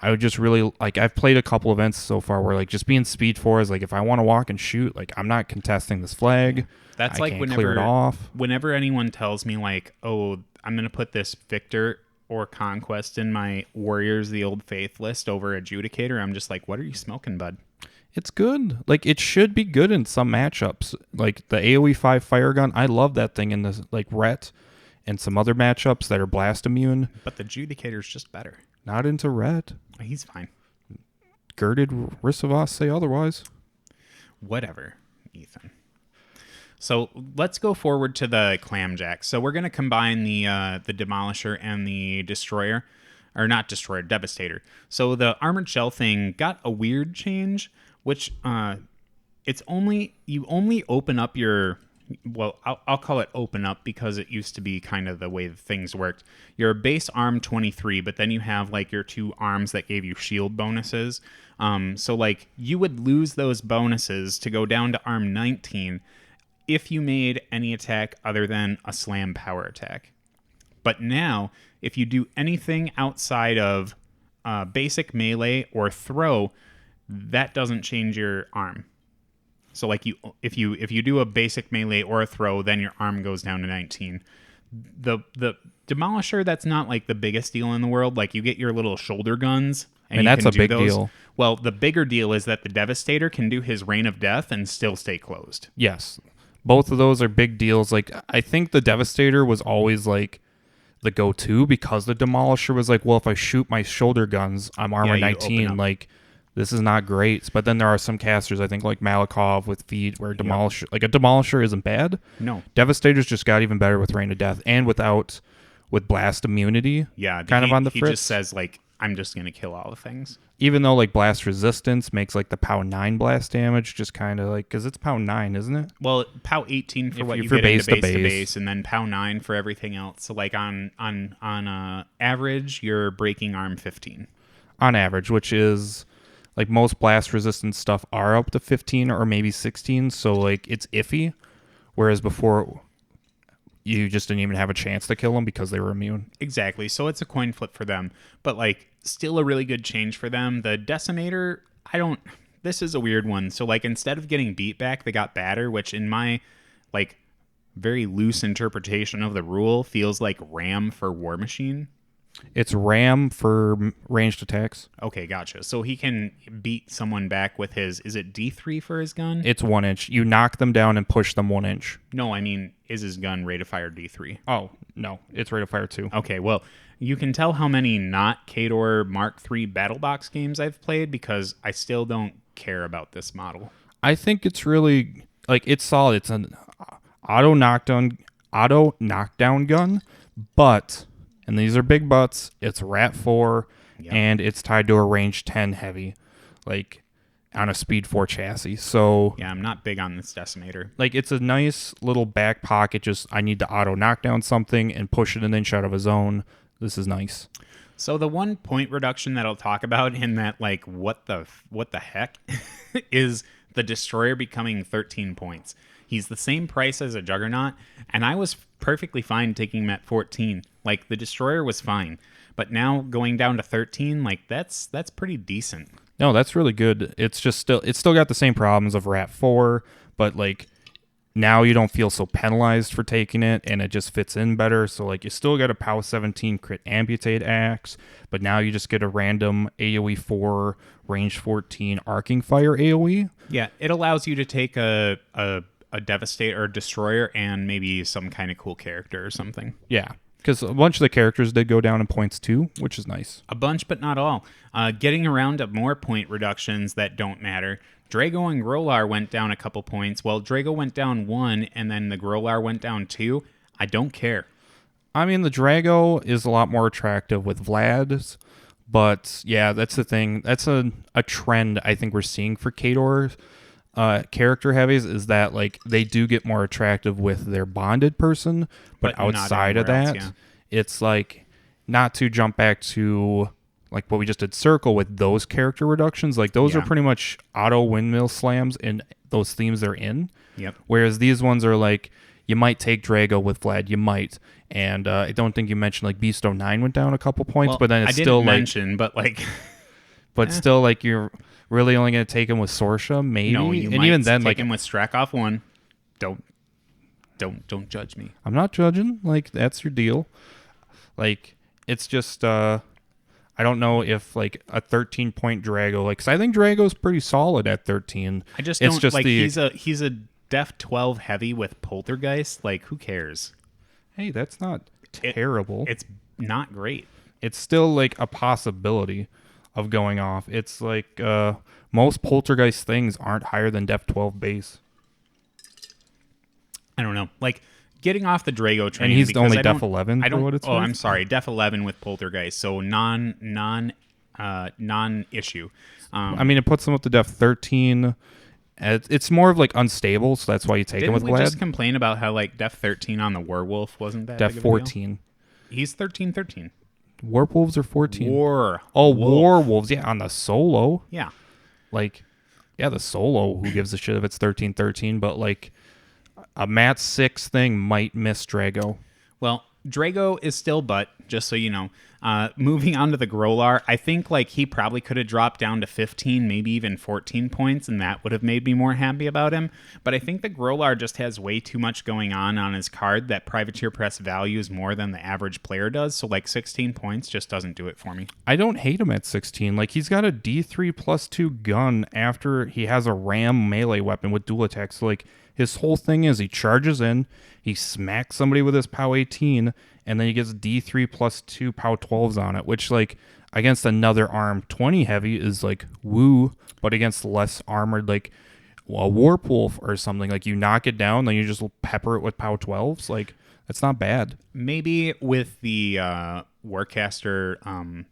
I would just really like I've played a couple events so far where like just being speed 4 is like if I want to walk and shoot, like I'm not contesting this flag. That's I like can't clear it off. Whenever anyone tells me like, oh, I'm gonna put this Victor or Conquest in my Warriors of the Old Faith list over Adjudicator, I'm just like, what are you smoking, bud? It's good. Like it should be good in some matchups. Like the AoE 5 fire gun, I love that thing in the like Ret and some other matchups that are blast immune. But the Adjudicator's just better. Not into Ret. He's fine. Girded Risavas say otherwise. Whatever, Ethan. So let's go forward to the Clamjack. So we're going to combine the Demolisher and the Destroyer. Or not Destroyer, Devastator. So the Armored Shell thing got a weird change, which it's only... You only open up your... Well, I'll call it open up because it used to be kind of the way things worked. You're a base arm 23, but then you have like your 2 arms that gave you shield bonuses. So like you would lose those bonuses to go down to arm 19 if you made any attack other than a slam power attack. But now, if you do anything outside of basic melee or throw, that doesn't change your arm. So like if you do a basic melee or a throw, then your arm goes down to 19. The Demolisher, that's not like the biggest deal in the world. Like you get your little shoulder guns, and that's a big deal. Well, the bigger deal is that the Devastator can do his Reign of Death and still stay closed. Yes, both of those are big deals. Like I think the Devastator was always like the go-to because the Demolisher was like, well, if I shoot my shoulder guns, I'm armor 19. Like this is not great. But then there are some casters, I think, like Malikov with feet, where Demolisher, like a Demolisher isn't bad. No. Devastator's just got even better with Reign of Death and with blast immunity. Yeah. Kind of on the fritz. He just says, like, I'm just going to kill all the things. Even though, like, blast resistance makes, like, the POW 9 blast damage just kind of, like, because it's POW 9, isn't it? Well, POW 18 for what you get into base to base, and then POW 9 for everything else. So, like, on average, you're breaking arm 15. On average, which is... Like, most blast resistance stuff are up to 15 or maybe 16, so, like, it's iffy. Whereas before, you just didn't even have a chance to kill them because they were immune. Exactly, so it's a coin flip for them. But, like, still a really good change for them. The Decimator, this is a weird one. So, like, instead of getting beat back, they got batter, which in my, like, very loose interpretation of the rule feels like RAM for War Machine. It's ram for ranged attacks. Okay, gotcha. So he can beat someone back with his, is it D3 for his gun? It's 1 inch. You knock them down and push them 1 inch. No, I mean, is his gun rate of fire D3? Oh, no. It's rate of fire 2. Okay, well, you can tell how many not Khador Mark III battle box games I've played because I still don't care about this model. I think it's really, like, it's solid. It's an auto knockdown gun, but, and these are big butts, it's Rat 4, Yep. and it's tied to a range 10 heavy, like, on a speed 4 chassis. So, Yeah, I'm not big on this Decimator. like, it's a nice little back pocket. Just, I need to auto knock down something and push it an inch out of a zone. This is nice. So the 1 point reduction that I'll talk about in that, like, what the heck is the Destroyer becoming 13 points. He's the same price as a Juggernaut, and I was perfectly fine taking him at 14. Like, the Destroyer was fine, but now going down to 13, like, that's pretty decent. No, that's really good. It's still got the same problems of Rat 4, but, like, now you don't feel so penalized for taking it, and it just fits in better. So, like, you still got a POW 17 crit amputate axe, but now you just get a random AoE 4, range 14 arcing fire AoE. Yeah, it allows you to take a Devastator or Destroyer and maybe some kind of cool character or something. Yeah, because a bunch of the characters did go down in points too, which is nice. A bunch, but not all. Getting around to more point reductions that don't matter. Drago and Grolar went down a couple points. Well, Drago went down 1, and then the Grolar went down 2. I don't care. I mean, the Drago is a lot more attractive with Vlad's, but yeah, that's the thing. That's a trend I think we're seeing for Khador character heavies, is that, like, they do get more attractive with their bonded person, but not outside of that, anywhere else, it's like, not to jump back to like what we just did Circle with those character reductions, like those are pretty much auto windmill slams in those themes they're in. Yep. Whereas these ones are like, you might take Drago with Vlad, you might. And I don't think you mentioned, like, Beast 09 went down a couple points, Well, but then it's I didn't still mention, but like, but still, like, you're really only going to take him with Sorsha, maybe. no, you and might even then, take like, him with Strakov 1. Don't judge me. I'm not judging. Like, that's your deal. Like, it's just, I don't know if, like, a 13-point Drago, like, because I think Drago's pretty solid at 13. I just it's don't just like. He's a Def 12 heavy with Poltergeist. Like, who cares? Hey, that's not terrible. It's not great. It's still, like, a possibility of going off. It's like most Poltergeist things aren't higher than Def 12 base. I don't know. Like, getting off the Drago train, And he's because only I Def don't- 11 I for don't. what it's oh, worth? I'm sorry. Def 11 with Poltergeist, so non issue. I mean, it puts him up to Def 13. It's more of, like, unstable, so that's why you take him Didn't with we Vlad. just complain about how, like, Def 13 on the Werewolf wasn't that Def big of a deal? 14. He's 13. Werewolves are 14. War. Oh, Wolf. Warwolves. Yeah, on the solo. Yeah. Like, yeah, the solo, who gives a shit if it's 13-13, but, like, a Mat 6 thing might miss Drago. Well, Drago is still butt, just so you know. Moving on to the Grolar, I think, like, he probably could have dropped down to 15, maybe even 14 points, and that would have made me more happy about him. But I think the Grolar just has way too much going on his card that Privateer Press values more than the average player does. So, like, 16 points just doesn't do it for me. I don't hate him at 16. Like, he's got a D3 plus 2 gun after he has a ram melee weapon with dual attacks. So, like, his whole thing is he charges in, he smacks somebody with his POW 18, and then he gets D3 plus 2 POW 12s on it, which, like, against another arm 20 heavy is, like, woo, but against less armored, like, a Warp Wolf or something, like, you knock it down, then you just pepper it with POW 12s. Like, that's not bad. Maybe with the Warcaster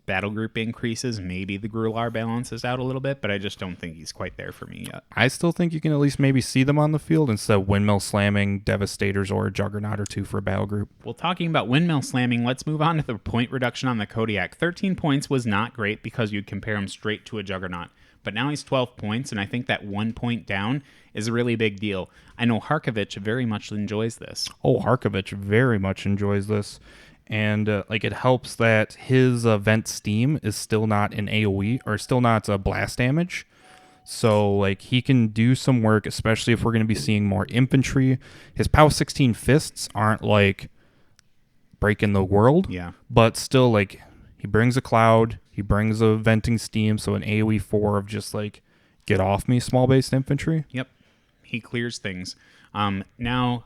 battle group increases, maybe the Grular balances out a little bit, but I just don't think he's quite there for me yet. I still think you can at least maybe see them on the field instead of windmill slamming Devastators or a Juggernaut or two for a battle group. Well, talking about windmill slamming, let's move on to the point reduction on the Kodiak. 13 points was not great because you'd compare him straight to a Juggernaut, but now he's 12 points, and I think that 1 point down is a really big deal. I know Harkovich very much enjoys this. Oh, Harkovich very much enjoys this. And like, it helps that his vent steam is still not an AoE or still not blast damage. So, like, he can do some work, especially if we're going to be seeing more infantry. His POW 16 fists aren't, like, breaking the world. Yeah. But still, like, he brings a cloud, he brings a venting steam, so an AoE 4 of just, like, get off me, small-based infantry. Yep. He clears things. Now,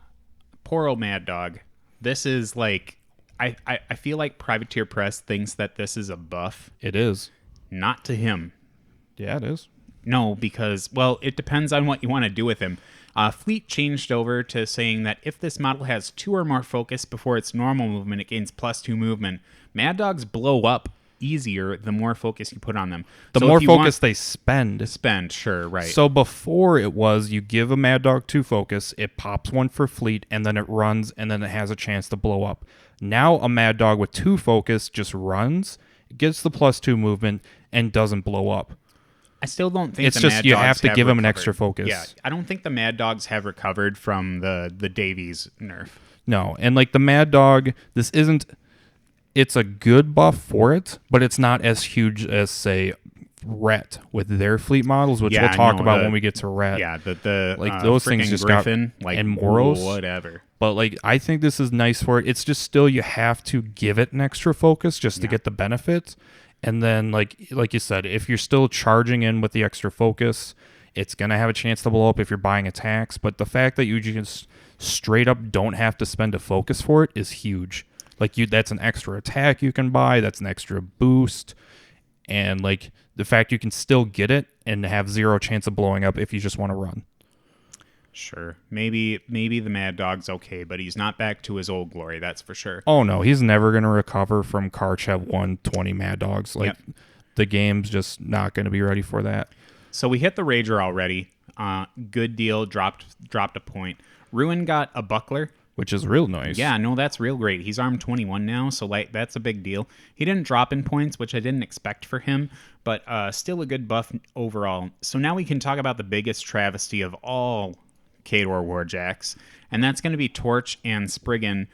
poor old Mad Dog. This is, like, I feel like Privateer Press thinks that this is a buff. It is. Not to him. Yeah, it is. No, because, well, it depends on what you want to do with him. Fleet changed over to saying that if this model has 2 or more focus before its normal movement, it gains +2 movement. Mad Dogs blow up easier the more focus you put on them. The So more if you focus want they spend. spend, sure, right. So before it was you give a Mad Dog 2 focus, it pops 1 for fleet, and then it runs, and then it has a chance to blow up. Now a Mad Dog with 2 focus just runs, gets the +2 movement, and doesn't blow up. I still don't think It's the just Mad you Dogs have to give him an recovered. extra focus. Yeah, I don't think the Mad Dogs have recovered from the Davies nerf. No, and like the Mad Dog, this isn't. It's a good buff for it, but it's not as huge as say Rhett with their fleet models, which Yeah, we'll talk no, about when we get to Rhett. Yeah, the Like, those things frickin' just got- Griffin, like and Moros. whatever. But like I think this is nice for it. It's just still you have to give it an extra focus just to get the benefit. And then like you said, if you're still charging in with the extra focus, it's gonna have a chance to blow up if you're buying attacks. But the fact that you just straight up don't have to spend a focus for it is huge. Like that's an extra attack you can buy, that's an extra boost. And like the fact you can still get it and have 0 chance of blowing up if you just want to run. Sure, maybe the Mad Dog's okay, but he's not back to his old glory. That's for sure. Oh no, he's never gonna recover from Karchev 120 Mad Dogs. Like the game's just not gonna be ready for that. So we hit the Rager already. Good deal. Dropped a point. Ruin got a buckler. Which is real nice. Yeah, no, that's real great. He's armed 21 now, so like that's a big deal. He didn't drop in points, which I didn't expect for him, but still a good buff overall. So now we can talk about the biggest travesty of all Khador Warjacks, and that's going to be Torch and Spriggan.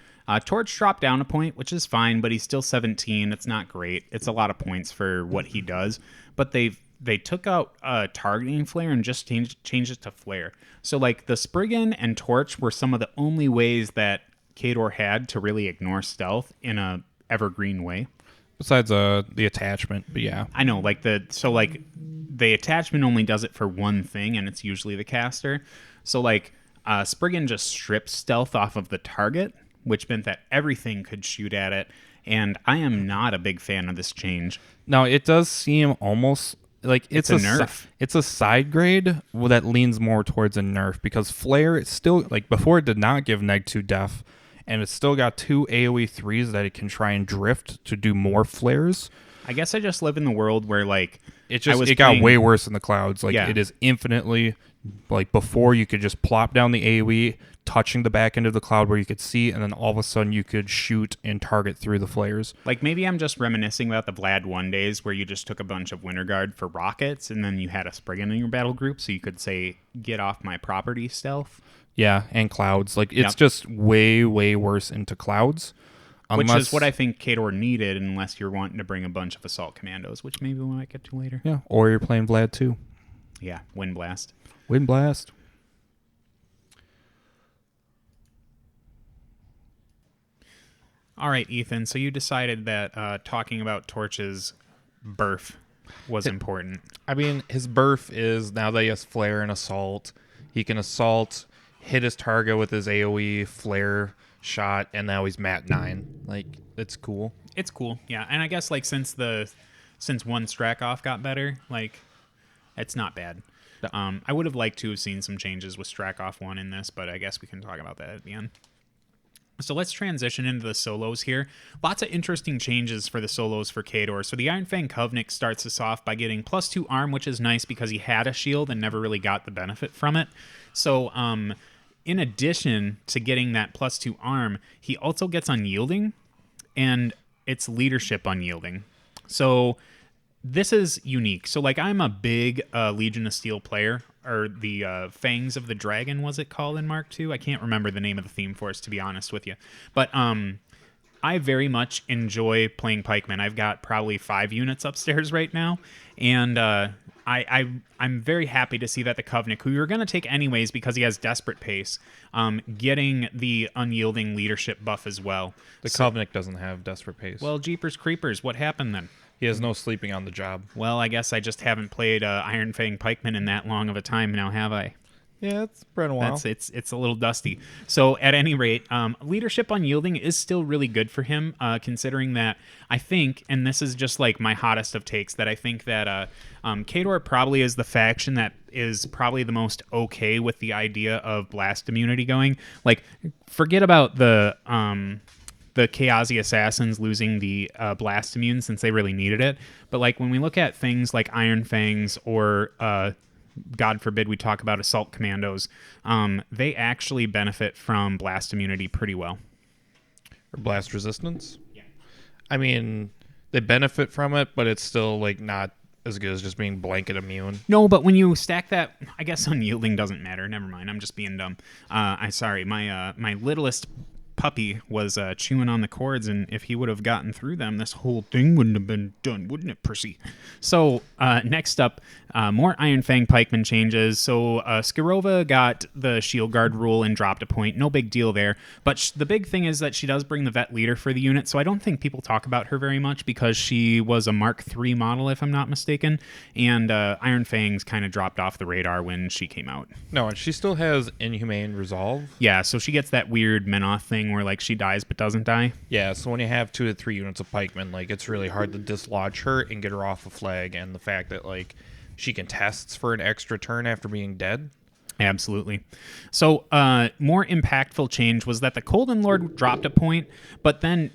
Torch dropped down a point, which is fine, but he's still 17. It's not great. It's a lot of points for what he does, but they took out targeting flare and just changed it to flare. So like the Spriggan and Torch were some of the only ways that Khador had to really ignore stealth in a evergreen way. Besides the attachment, but yeah. I know, like the attachment only does it for one thing, and it's usually the caster. So like Spriggan just strips stealth off of the target, which meant that everything could shoot at it. And I am not a big fan of this change. Now it does seem almost like it's a nerf. It's a side grade that leans more towards a nerf because flare it's still like before it did not give -2 def, and it's still got 2 AoE 3s that it can try and drift to do more flares. I guess I just live in the world where like it got way worse in the clouds. Like Yeah. it is infinitely like before you could just plop down the AoE touching the back end of the cloud where you could see, and then all of a sudden you could shoot and target through the flares. Like maybe I'm just reminiscing about the Vlad 1 days where you just took a bunch of Winter Guard for rockets and then you had a Spriggan in your battle group so you could say, get off my property stealth. Yeah, and clouds. Like it's just way, way worse into clouds. Which is what I think Khador needed unless you're wanting to bring a bunch of Assault Commandos, which maybe we might get to later. Yeah, or you're playing Vlad 2. Yeah, Wind Blast. Wind Blast. All right, Ethan. So you decided that talking about Torch's birth was important. I mean, his birth is now that he has flare and assault, he can assault, hit his target with his AoE flare shot, and now he's Mat 9. Like, it's cool. It's cool, yeah. And I guess like since one Strakoff got better, like it's not bad. I would have liked to have seen some changes with Strakoff 1 in this, but I guess we can talk about that at the end. So let's transition into the solos here. Lots of interesting changes for the solos for Khador. So the Iron Fang Covenant starts us off by getting +2 arm, which is nice because he had a shield and never really got the benefit from it. So in addition to getting that +2 arm, he also gets Unyielding, and it's Leadership Unyielding. So this is unique. So like I'm a big Legion of Steel player, or the Fangs of the Dragon, was it called in Mark II? I can't remember the name of the theme force, to be honest with you. But I very much enjoy playing pikemen. I've got probably 5 units upstairs right now, and I'm very happy to see that the Covenant, who you're going to take anyways because he has desperate pace, getting the unyielding leadership buff as well. The Covenant doesn't have desperate pace. Well, Jeepers Creepers, what happened then? He has no sleeping on the job. Well, I guess I just haven't played Iron Fang Pikeman in that long of a time now, have I? Yeah, it's been a while. It's a little dusty. So at any rate, leadership unyielding is still really good for him, considering that I think, and this is just like my hottest of takes, that I think that Khador probably is the faction that is probably the most okay with the idea of blast immunity going. Like, forget about the Chaosi Assassins losing the blast immune since they really needed it. But like when we look at things like Iron Fangs or God forbid we talk about Assault Commandos, they actually benefit from blast immunity pretty well. Or blast resistance? Yeah. I mean, they benefit from it, but it's still like not as good as just being blanket immune. No, but when you stack that, I guess unyielding doesn't matter. Never mind. I'm just being dumb. I'm sorry. My littlest puppy was chewing on the cords, and if he would have gotten through them, this whole thing wouldn't have been done, wouldn't it, Percy? So next up, more Iron Fang Pikeman changes. So Zerkova got the shield guard rule and dropped a point. No big deal there. But the big thing is that she does bring the vet leader for the unit, so I don't think people talk about her very much because she was a Mark III model, if I'm not mistaken, and Iron Fangs kind of dropped off the radar when she came out. No, and she still has Inhumane Resolve. Yeah, so she gets that weird Menoth thing where like she dies but doesn't die. Yeah, so when you have 2 to 3 units of pikemen, like it's really hard to dislodge her and get her off a flag, and the fact that like she contests for an extra turn after being dead. Absolutely. So more impactful change was that the Colden Lord dropped a point, but then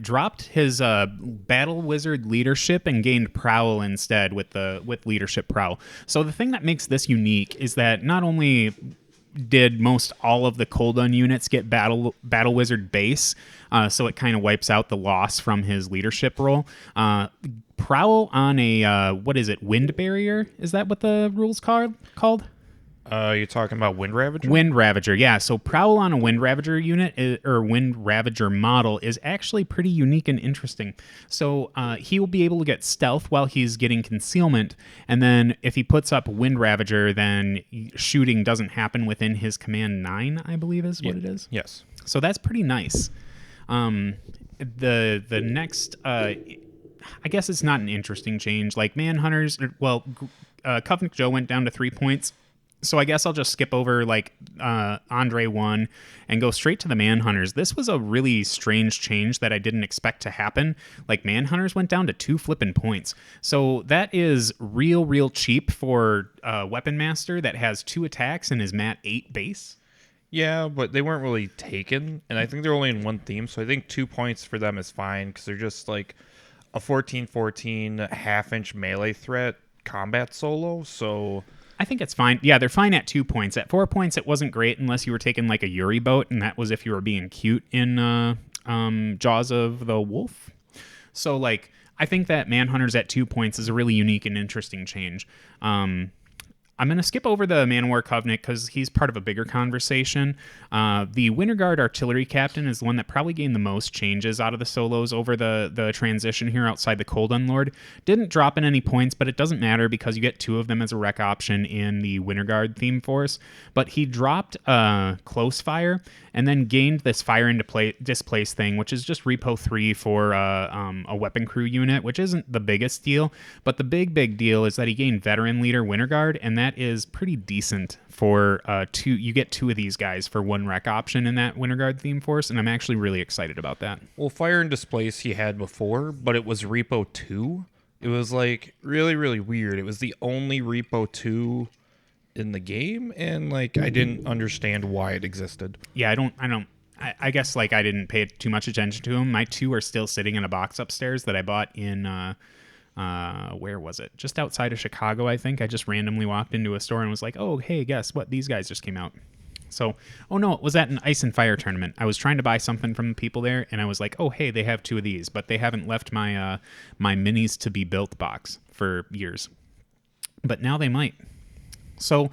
dropped his Battle Wizard leadership and gained Prowl instead with leadership Prowl. So the thing that makes this unique is that not only did most all of the Koldun units get Battle Wizard base, so it kind of wipes out the loss from his leadership role. Prowl on a, Wind Barrier? Is that what the rule's called? You're talking about Wind Ravager? Wind Ravager, yeah. So Prowl on a Wind Ravager unit, or Wind Ravager model, is actually pretty unique and interesting. So he will be able to get stealth while he's getting concealment, and then if he puts up Wind Ravager, then shooting doesn't happen within his command 9, I believe is what it is. Yes. So that's pretty nice. The next, I guess it's not an interesting change. Like Manhunters, Covenant Joe went down to 3 points. So I guess I'll just skip over like Andre 1 and go straight to the Manhunters. This was a really strange change that I didn't expect to happen. Like Manhunters went down to 2 flipping points. So that is real cheap for Weapon Master that has 2 attacks and is mat 8 base. Yeah, but they weren't really taken, and I think they're only in one theme, so I think 2 points for them is fine because they're just like a 14/14 half-inch melee threat combat solo, so I think it's fine. Yeah, they're fine at 2 points. At 4 points, it wasn't great unless you were taking like a Yuri boat, and that was if you were being cute in Jaws of the Wolf. So, like, I think that Manhunters at 2 points is a really unique and interesting change. I'm going to skip over the Manowar Covenant because he's part of a bigger conversation. The Winter Guard Artillery Captain is the one that probably gained the most changes out of the solos over the transition here outside the Koldun Lord. Didn't drop in any points, but it doesn't matter because you get 2 of them as a rec option in the Winter Guard theme force. But he dropped Close Fire and then gained this Fire into Displace thing, which is just Repo 3 for a Weapon Crew unit, which isn't the biggest deal. But the big deal is that he gained Veteran Leader Winter Guard, and that is pretty decent for 2. You get 2 of these guys for 1 rec option in that Winter Guard theme force, and I'm actually really excited about that. Well, Fire and Displace he had before, but it was Repo 2. It was like really weird. It was the only Repo 2 in the game, and like I didn't understand why it existed. Yeah, I guess like I didn't pay too much attention to them. My 2 are still sitting in a box upstairs that I bought in where was it? Just outside of Chicago, I think. I just randomly walked into a store and was like, oh, hey, guess what? These guys just came out. So, oh no, it was at an Ice and Fire tournament. I was trying to buy something from the people there, and I was like, oh, hey, they have 2 of these, but they haven't left my my minis to be built box for years. But now they might. So,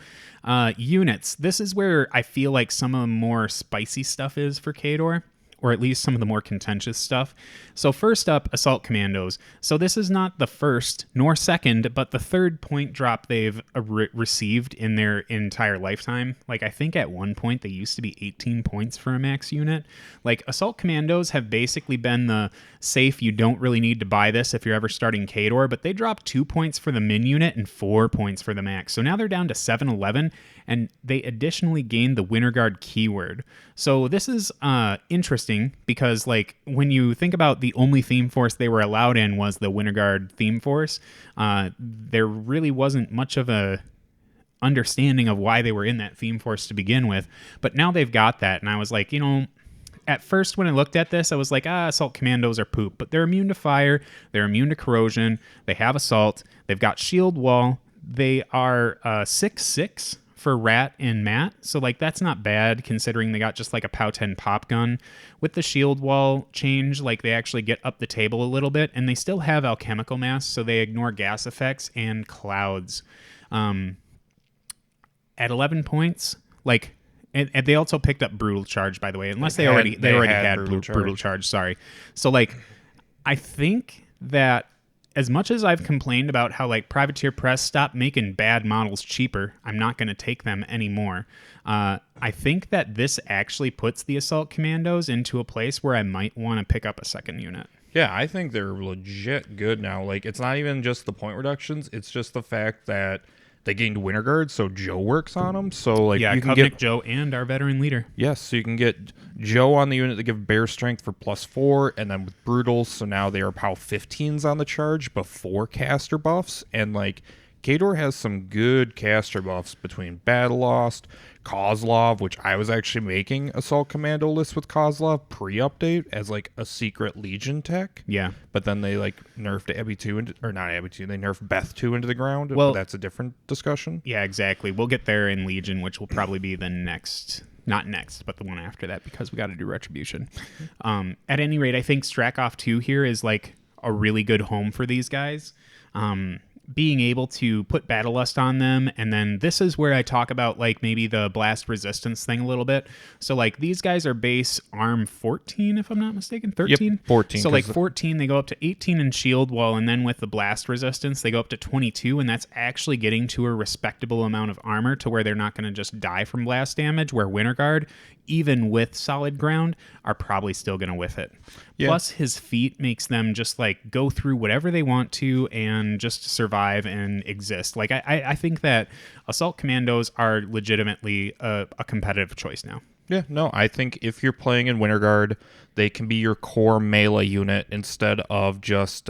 units. This is where I feel like some of the more spicy stuff is for Khador. or at least some of the more contentious stuff. So first up, Assault Commandos. So this is not the first nor second, but the third point drop they've received in their entire lifetime. Like, I think at one point they used to be 18 points for a max unit. Like, Assault Commandos have basically been the safe, you don't really need to buy this if you're ever starting Khador, but they dropped 2 points for the min unit and 4 points for the max. So now they're down to 711, and they additionally gained the Winter Guard keyword. So this is interesting because, like, when you think about the only theme force they were allowed in was the Winter Guard theme force, there really wasn't much of a understanding of why they were in that theme force to begin with. But now they've got that, and I was like, at first when I looked at this, I was like, Assault Commandos are poop. But they're immune to fire, they're immune to corrosion, they have assault, they've got shield wall, they are 6/6 for Rat and Matt, so like that's not bad considering they got just like a POW 10 pop gun. With the shield wall change, like they actually get up the table a little bit, and they still have alchemical mass, so they ignore gas effects and clouds. At 11 points, like, and they also picked up brutal charge, by the way, unless they already had brutal charge. Sorry. So like, I think that as much as I've complained about how, like, Privateer Press stopped making bad models cheaper, I'm not going to take them anymore. I think that this actually puts the Assault Commandos into a place where I might want to pick up a second unit. Yeah, I think they're legit good now. Like, it's not even just the point reductions. It's just the fact that they gained Winter Guard, so Joe works on them. So, like, yeah, you can Covenant get Joe and our veteran leader. Yes, so you can get Joe on the unit to give bear strength for +4, and then with Brutals, so now they are POW 15s on the charge before caster buffs. And, like, Khador has some good caster buffs between Battle Lost, Kozlov, which I was actually making Assault Commando lists with Kozlov pre-update as, like, a secret Legion tech. Yeah. But then they, like, nerfed Abby 2, or not Abby 2, they nerfed Beth 2 into the ground. Well, but that's a different discussion. Yeah, exactly. We'll get there in Legion, which will probably be the next... Not next, but the one after that, because we got to do Retribution. At any rate, I think Strakov 2 here is, like, a really good home for these guys. Being able to put Battle Lust on them, and then this is where I talk about, like, maybe the blast resistance thing a little bit. So, like, these guys are base arm 14, if I'm not mistaken, 13? Yep, 14. So, like, 14, they go up to 18 in shield wall, and then with the blast resistance, they go up to 22, and that's actually getting to a respectable amount of armor to where they're not going to just die from blast damage, where Winter Guard, even with solid ground, are probably still going to whiff it. Yeah. Plus, his feat makes them just, like, go through whatever they want to and just survive and exist. Like, I think that Assault Commandos are legitimately a competitive choice now. Yeah, no, I think if you're playing in Winter Guard, they can be your core melee unit instead of just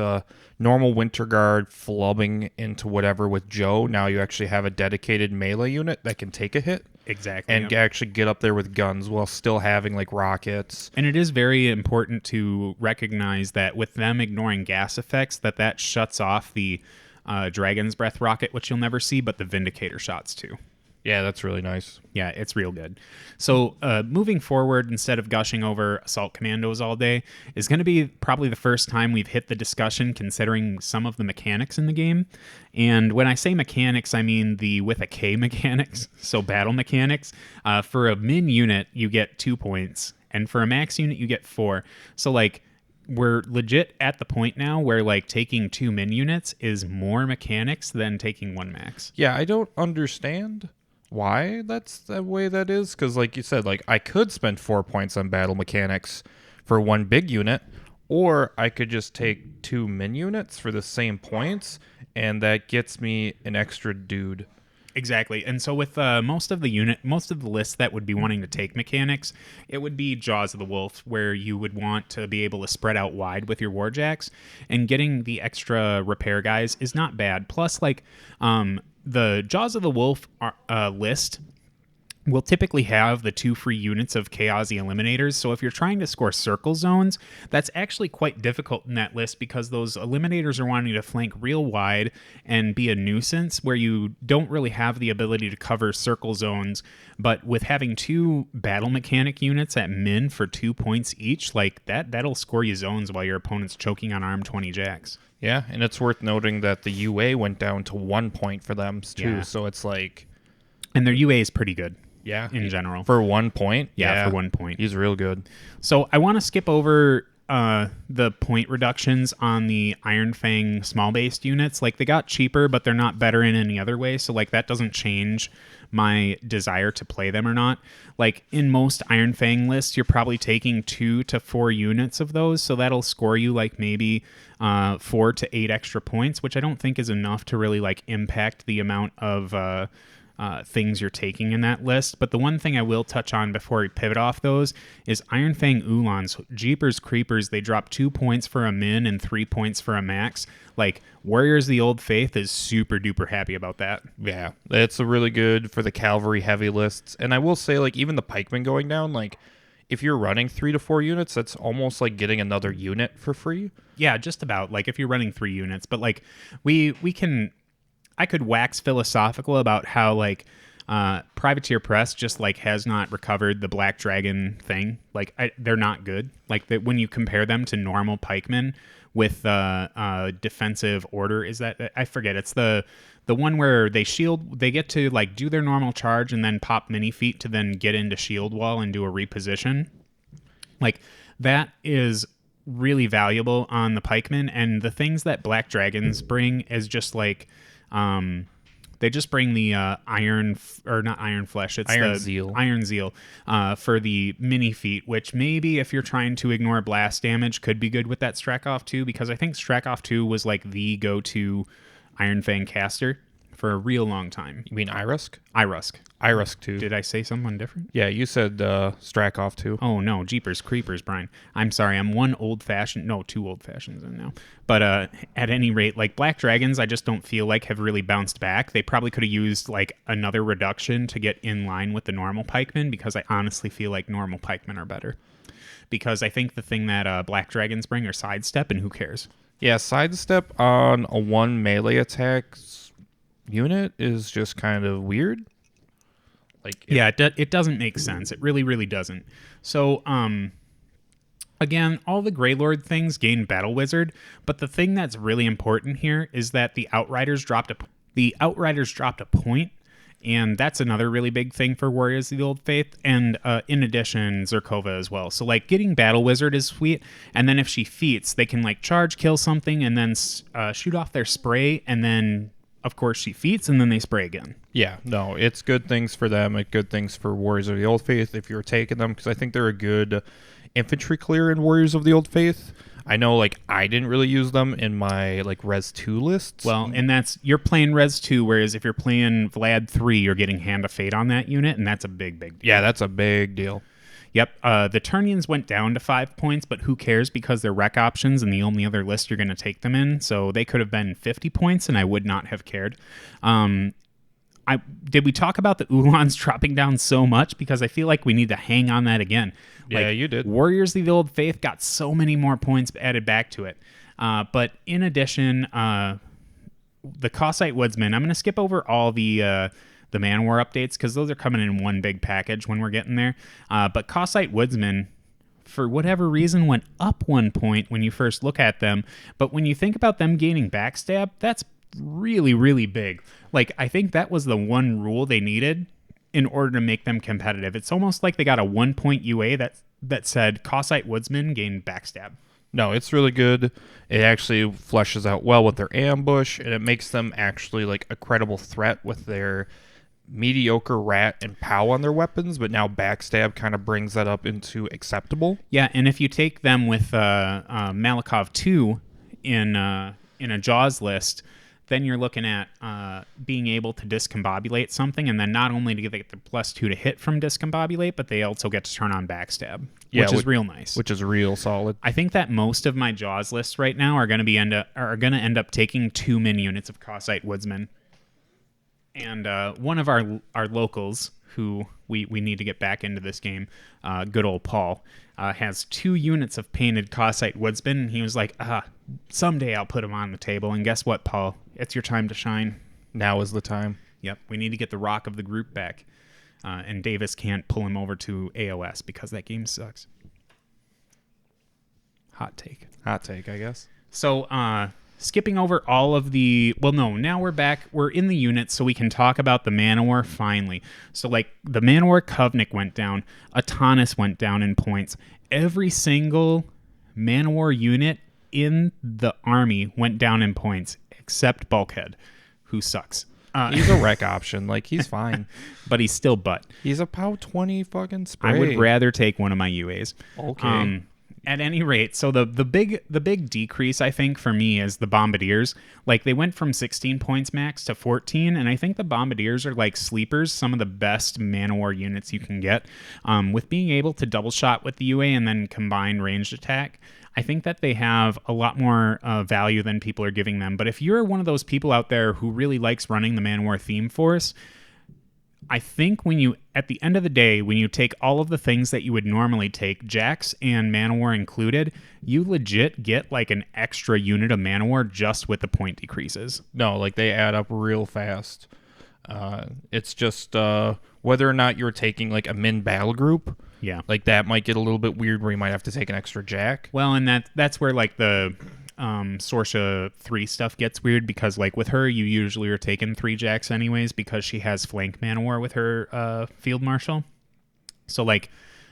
normal Winter Guard flubbing into whatever with Joe. Now you actually have a dedicated melee unit that can take a hit. Exactly. And actually get up there with guns while still having, like, rockets. And it is very important to recognize that with them ignoring gas effects, that shuts off the Dragon's Breath rocket, which you'll never see, but the Vindicator shots too. Yeah, that's really nice. Yeah, it's real good. So moving forward, instead of gushing over Assault Commandos all day, is going to be probably the first time we've hit the discussion considering some of the mechanics in the game. And when I say mechanics, I mean the with a K mechanics, so battle mechanics. For a min unit, you get 2 points, and for a max unit, you get 4. So, like, we're legit at the point now where, like, taking 2 min units is more mechanics than taking 1 max. Yeah, I don't understand why that's the way that is, because, like you said, like, I could spend 4 points on battle mechanics for 1 big unit, or I could just take 2 min units for the same points, and that gets me an extra dude. Exactly. And so with most of the lists that would be wanting to take mechanics, it would be Jaws of the Wolf, where you would want to be able to spread out wide with your warjacks, and getting the extra repair guys is not bad. Plus, like, the Jaws of the Wolf list will typically have the 2 free units of Chaosy Eliminators, so if you're trying to score circle zones, that's actually quite difficult in that list because those Eliminators are wanting to flank real wide and be a nuisance where you don't really have the ability to cover circle zones, but with having 2 battle mechanic units at min for 2 points each, like, that'll score you zones while your opponent's choking on arm 20 jacks. Yeah, and it's worth noting that the UA went down to 1 point for them, too, yeah. So it's like... And their UA is pretty good. Yeah. in general. For 1 point? Yeah, for 1 point. He's real good. So I want to skip over the point reductions on the Iron Fang small-based units. Like, they got cheaper, but they're not better in any other way. So, like, that doesn't change my desire to play them or not. Like, in most Iron Fang lists, you're probably taking 2 to 4 units of those. So that'll score you, like, maybe 4 to 8 extra points, which I don't think is enough to really, like, impact the amount of things you're taking in that list. But the one thing I will touch on before we pivot off those is Iron Fang Ulans. Jeepers Creepers, they drop 2 points for a min and 3 points for a max. Like, Warriors of the Old Faith is super duper happy about that. Yeah, it's a really good for the cavalry heavy lists. And I will say, like, even the pikemen going down, like, if you're running 3 to 4 units, that's almost like getting another unit for free. Yeah, just about. Like, if you're running 3 units. But, like, I could wax philosophical about how, like, Privateer Press just, like, has not recovered the Black Dragon thing. Like, they're not good. Like, when you compare them to normal pikemen with defensive order, is that, I forget, it's the one where they get to, like, do their normal charge and then pop mini feet to then get into shield wall and do a reposition. Like, that is really valuable on the pikemen. And the things that Black Dragons bring is just, like, they just bring the not iron flesh. It's Iron the Zeal. Iron Zeal for the mini feat, which maybe if you're trying to ignore blast damage could be good with that Strakoff 2, because I think Strakoff 2 was like the go-to Iron Fang caster for a real long time. You mean Irusk? Irusk. Irusk 2. Did I say someone different? Yeah, you said Strakoff 2. Oh, no. Jeepers Creepers, Brian. I'm sorry. I'm two old-fashions in now. But at any rate, like, Black Dragons, I just don't feel like have really bounced back. They probably could have used, like, another reduction to get in line with the normal pikemen, because I honestly feel like normal pikemen are better. Because I think the thing that Black Dragons bring are sidestep, and who cares? Yeah, sidestep on a 1 melee attack unit is just kind of weird. Like, it doesn't make sense. It really, really doesn't. So, again, all the Greylord things gain Battle Wizard, but the thing that's really important here is that the Outriders dropped a point, and that's another really big thing for Warriors of the Old Faith, and in addition, Zerkova as well. So, like, getting Battle Wizard is sweet, and then if she feats, they can, like, charge, kill something, and then shoot off their spray, and then, of course, she feats, and then they spray again. Yeah, no, it's good things for them, and good things for Warriors of the Old Faith if you're taking them, because I think they're a good infantry clear in Warriors of the Old Faith. I know, like, I didn't really use them in my, like, Res 2 lists. Well, and you're playing Res 2, whereas if you're playing Vlad 3, you're getting Hand of Fate on that unit, and that's a big, big deal. Yeah, that's a big deal. Yep, the Turnians went down to 5 points, but who cares, because they're rec options and the only other list you're going to take them in, so they could have been 50 points, and I would not have cared. Did we talk about the Ulans dropping down so much? Because I feel like we need to hang on that again. Yeah, like, you did. Warriors of the Old Faith got so many more points added back to it. But in addition, the Cossite Woodsman, I'm going to skip over all the Manowar updates, because those are coming in one big package when we're getting there. But Cossite Woodsman, for whatever reason, went up 1 point when you first look at them. But when you think about them gaining backstab, that's really, really big. Like, I think that was the one rule they needed in order to make them competitive. It's almost like they got a 1 point UA that said Cossite Woodsman gained backstab. No, it's really good. It actually fleshes out well with their ambush, and it makes them actually, like, a credible threat with their mediocre rat and pow on their weapons, but now backstab kind of brings that up into acceptable. Yeah, and if you take them with Malakov 2 in a Jaws list, then you're looking at being able to discombobulate something, and then not only to get the +2 to hit from discombobulate, but they also get to turn on backstab, which is real nice. Which is real solid. I think that most of my Jaws lists right now are going to end up taking 2 min units of Cossite Woodsman. And one of our locals, who we need to get back into this game, good old Paul, has 2 units of painted Cossite Woodsman, and he was like, someday I'll put them on the table. And guess what, Paul? It's your time to shine. Now is the time. Yep, we need to get the rock of the group back. And Davis can't pull him over to AOS because that game sucks. Hot take. Hot take, I guess. So, skipping over all of the, well, no, now we're back. We're in the units, so we can talk about the Manowar finally. So, like, the Manowar Covenant went down. Atanas went down in points. Every single Manowar unit in the army went down in points, except Bulkhead, who sucks. He's a wreck option. Like, he's fine. But he's still butt. He's a POW 20 fucking spray. I would rather take one of my UAs. Okay. At any rate, so the big decrease, I think, for me is the Bombardiers. Like, they went from 16 points max to 14, and I think the Bombardiers are like sleepers, some of the best Manowar units you can get. With being able to double shot with the UA and then combine ranged attack, I think that they have a lot more value than people are giving them. But if you're one of those people out there who really likes running the Manowar theme force, I think at the end of the day, when you take all of the things that you would normally take, Jax and Manowar included, you legit get like an extra unit of Manowar just with the point decreases. No, like they add up real fast. It's just whether or not you're taking like a min battle group. Yeah. Like that might get a little bit weird where you might have to take an extra Jack. Well, and that's where like the Sorsha 3 stuff gets weird, because like with her you usually are taking 3 Jacks anyways because she has flank Manowar with her Field Marshal. So like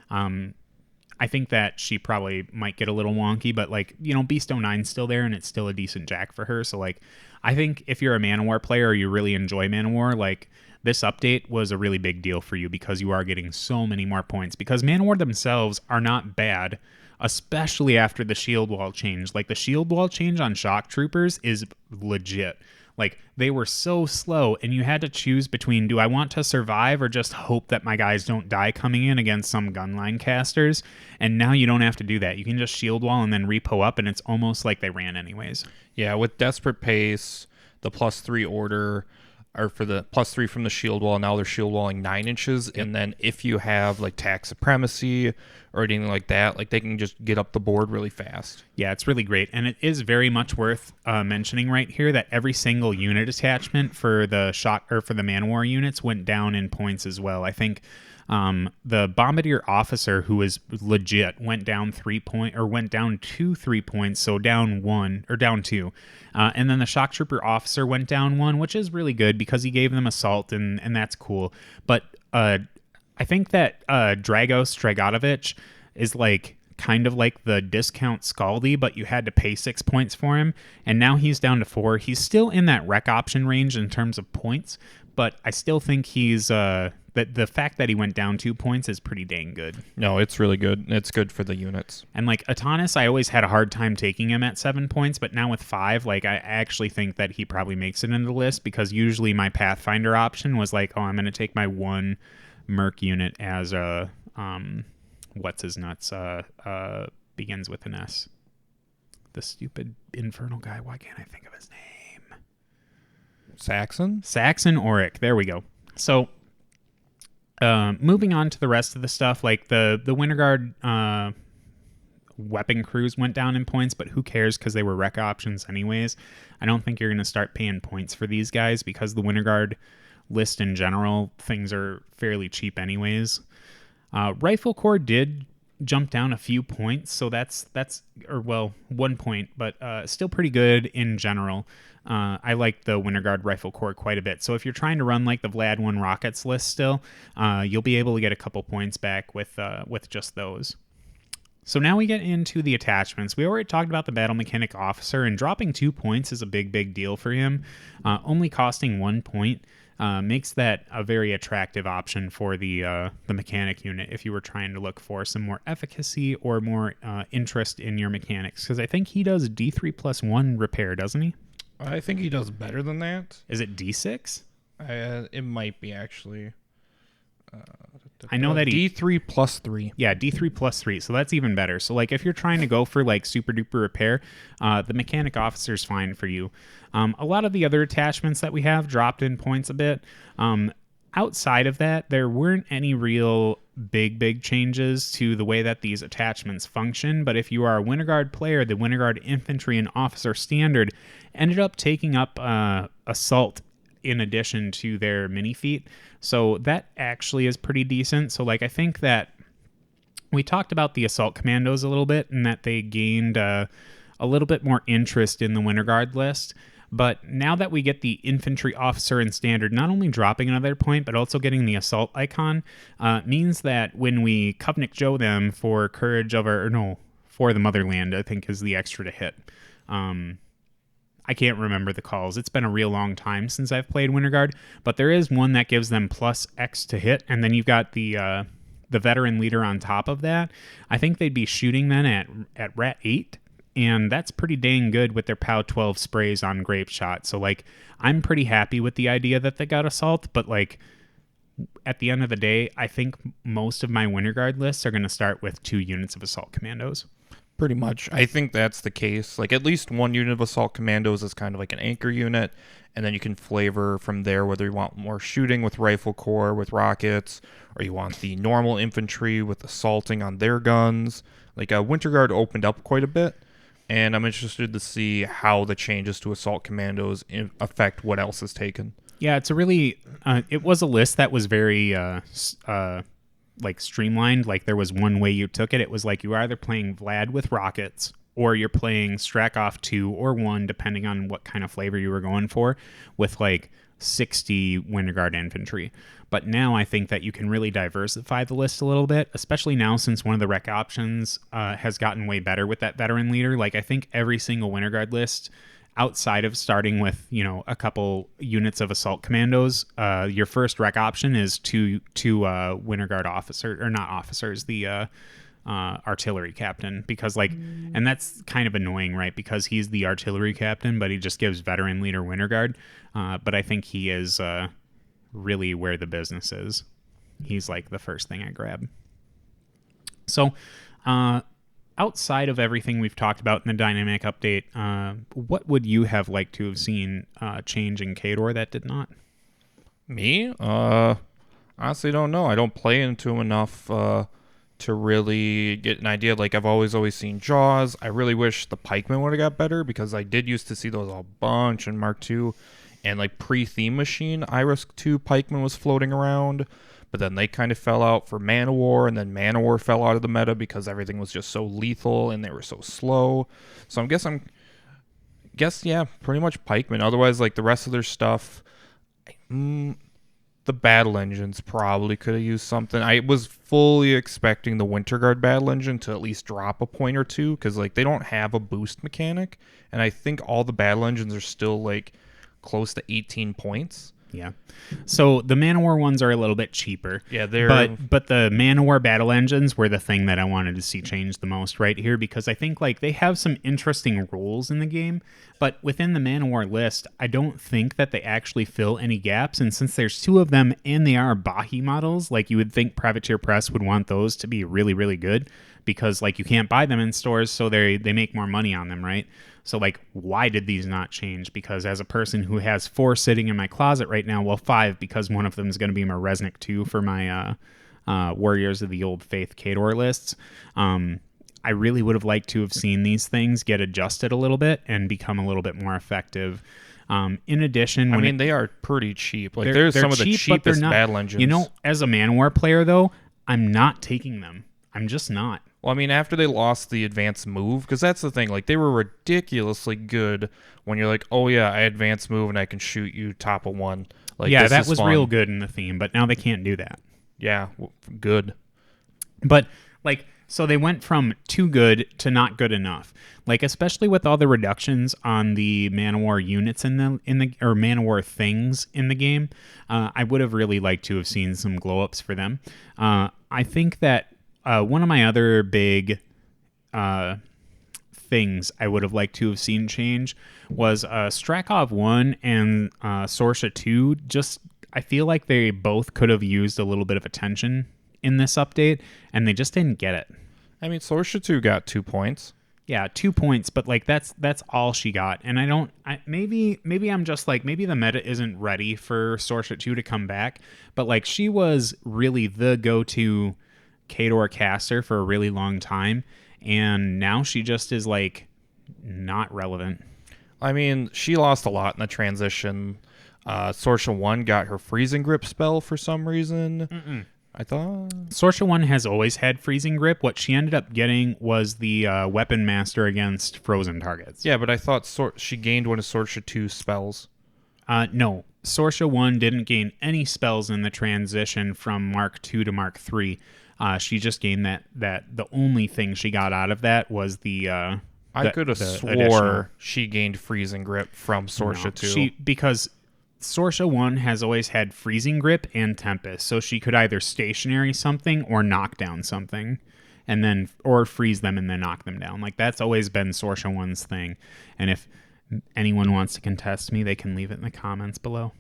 I think that she probably might get a little wonky, but like, you know, Beast 09's still there and it's still a decent Jack for her. So like I think if you're a Manowar player or you really enjoy Manowar, like this update was a really big deal for you because you are getting so many more points, because Manowar themselves are not bad, especially after the shield wall change. Like the shield wall change on shock troopers is legit. Like they were so slow and you had to choose between, do I want to survive or just hope that my guys don't die coming in against some gunline casters? And now you don't have to do that. You can just shield wall and then repo up, and it's almost like they ran anyways. Yeah, with Desperate Pace, the +3 order, or for the +3 from the shield wall, now they're shield walling 9 inches. Yep. And then if you have like tax supremacy or anything like that, like they can just get up the board really fast. Yeah, it's really great. And it is very much worth mentioning right here that every single unit attachment for the shock or for the Manowar units went down in points as well. I think the Bombardier officer, who is legit, went down 2 3 points, so down 1 or down 2. And then the shock trooper officer went down 1, which is really good because he gave them assault, and that's cool. But I think that Dragotovich is like kind of like the discount Scaldi, but you had to pay 6 points for him, and now he's down to 4. He's still in that rec option range in terms of points, but I still think he's the fact that he went down 2 points is pretty dang good. No, it's really good. It's good for the units. And like Atanas, I always had a hard time taking him at 7 points, but now with 5, like I actually think that he probably makes it into the list, because usually my Pathfinder option was like, oh, I'm going to take my 1 Merc unit as a what's his nuts begins with an S. The stupid infernal guy. Why can't I think of his name? Saxon Auric. There we go. So moving on to the rest of the stuff, like the Winter Guard weapon crews went down in points, but who cares because they were rec options anyways. I don't think you're going to start paying points for these guys because the Winter Guard list in general, things are fairly cheap anyways. Rifle Corps did jump down a few points, so that's 1 point, but still pretty good in general. I like the Winter Guard Rifle Corps quite a bit. So if you're trying to run like the Vlad 1 Rockets list still, you'll be able to get a couple points back with just those. So now we get into the attachments. We already talked about the Battle Mechanic Officer, and dropping 2 points is a big deal for him. Only costing 1 point makes that a very attractive option for the mechanic unit if you were trying to look for some more efficacy or more interest in your mechanics. Because I think he does D3+1 repair, doesn't he? I think he does better than that. Is it D6? It might be, actually. I know that D3+3. Yeah, D3+3. So that's even better. So like if you're trying to go for like super duper repair, the mechanic officer is fine for you. A lot of the other attachments that we have dropped in points a bit. Outside of that, there weren't any real big changes to the way that these attachments function. But if you are a Winter Guard player, the Winter Guard Infantry and Officer Standard ended up taking up Assault in addition to their mini feat. So that actually is pretty decent. So like I think that we talked about the Assault Commandos a little bit, and that they gained a little bit more interest in the Winter Guard list. But now that we get the infantry officer in standard, not only dropping another point, but also getting the assault icon, means that when we Covenant Joe them for Courage of our, or no, for the Motherland, I think is the extra to hit. I can't remember the calls. It's been a real long time since I've played Winter Guard, but there is one that gives them plus X to hit, and then you've got the veteran leader on top of that. I think they'd be shooting then at Rat 8. And that's pretty dang good with their POW 12 sprays on Grape Shot. So, like, I'm pretty happy with the idea that they got Assault. But, like, at the end of the day, I think most of my Winter Guard lists are going to start with 2 units of Assault Commandos. Pretty much. I think that's the case. Like, at least 1 unit of Assault Commandos is kind of like an anchor unit. And then you can flavor from there whether you want more shooting with Rifle Corps, with rockets, or you want the normal infantry with assaulting on their guns. Like, Winter Guard opened up quite a bit. And I'm interested to see how the changes to Assault Commandos affect what else is taken. Yeah, it's a really... it was a list that was very, like, streamlined. Like, there was one way you took it. It was like you were either playing Vlad with rockets, or you're playing Strakov 2 or 1, depending on what kind of flavor you were going for, with, like, 60 Winter Guard infantry. But now I think that you can really diversify the list a little bit, especially now since one of the rec options has gotten way better with that veteran leader. Like, I think every single Winter Guard list, outside of starting with, you know, a couple units of Assault Commandos, your first rec option is two Winter Guard officers, or not officers, the artillery captain, because, like, and that's kind of annoying, right? Because he's the artillery captain, but he just gives veteran leader Winter Guard. But I think he is really where the business is. He's like the first thing I grab. So outside of everything we've talked about in the dynamic update, what would you have liked to have seen change in Khador that did not? Me? Honestly don't know. I don't play into him enough to really get an idea. Like, I've always seen Jaws. I really wish the pikemen would have got better, because I did used to see those a bunch in Mark II. And, like, pre-theme machine, Iris 2 pikemen was floating around. But then they kind of fell out for Manowar, and then Manowar fell out of the meta because everything was just so lethal and they were so slow. So I guess, yeah, pretty much pikemen. Otherwise, like, the rest of their stuff... the battle engines probably could have used something. I was fully expecting the Winter Guard battle engine to at least drop a point or two, because, like, they don't have a boost mechanic, and I think all the battle engines are still, like, close to 18 points. Yeah. So the Manowar ones are a little bit cheaper. Yeah, but the Manowar battle engines were the thing that I wanted to see change the most right here, because I think, like, they have some interesting rules in the game, but within the Manowar list, I don't think that they actually fill any gaps. And since there's 2 of them and they are Bahi models, like, you would think Privateer Press would want those to be really, really good, because, like, you can't buy them in stores, so they make more money on them, right? So, like, why did these not change? Because as a person who has 4 sitting in my closet right now, well, 5, because one of them is going to be my Resnick 2 for my Warriors of the Old Faith Khador lists, I really would have liked to have seen these things get adjusted a little bit and become a little bit more effective. In addition... they are pretty cheap. Like, there's some of the cheapest battle engines. You know, as a Manowar player, though, I'm not taking them. I'm just not. Well, I mean, after they lost the advanced move, because that's the thing, like, they were ridiculously good when you're like, oh yeah, I advanced move and I can shoot you top of 1. Like, yeah, that was fun. Real good in the theme, but now they can't do that. Yeah, good. But, like, so they went from too good to not good enough. Like, especially with all the reductions on the Manowar units in the or Manowar things in the game, I would have really liked to have seen some glow ups for them. I think that one of my other big things I would have liked to have seen change was Strakov 1 and Sorsha 2. Just, I feel like they both could have used a little bit of attention in this update, and they just didn't get it. I mean, Sorsha 2 got 2 points. Yeah, 2 points, but, like, that's all she got. And maybe I'm just like, maybe the meta isn't ready for Sorsha 2 to come back, but, like, she was really the go-to Khador caster for a really long time, and now she just is, like, not relevant. I mean, she lost a lot in the transition. Sorsha 1 got her freezing grip spell for some reason. I thought. Sorsha 1 has always had freezing grip. What she ended up getting was the weapon master against frozen targets. Yeah, but I thought she gained one of Sorsha 2 spells. No, Sorsha 1 didn't gain any spells in the transition from Mark 2 to Mark 3. She just gained that the only thing she got out of that was the I could have swore additional. she gained freezing grip from Sorsha 2. Because Sorsha 1 has always had freezing grip and tempest, so she could either stationary something or knock down something, and then or freeze them and then knock them down. Like that's always been Sorsha 1's thing. And if anyone wants to contest me, they can leave it in the comments below.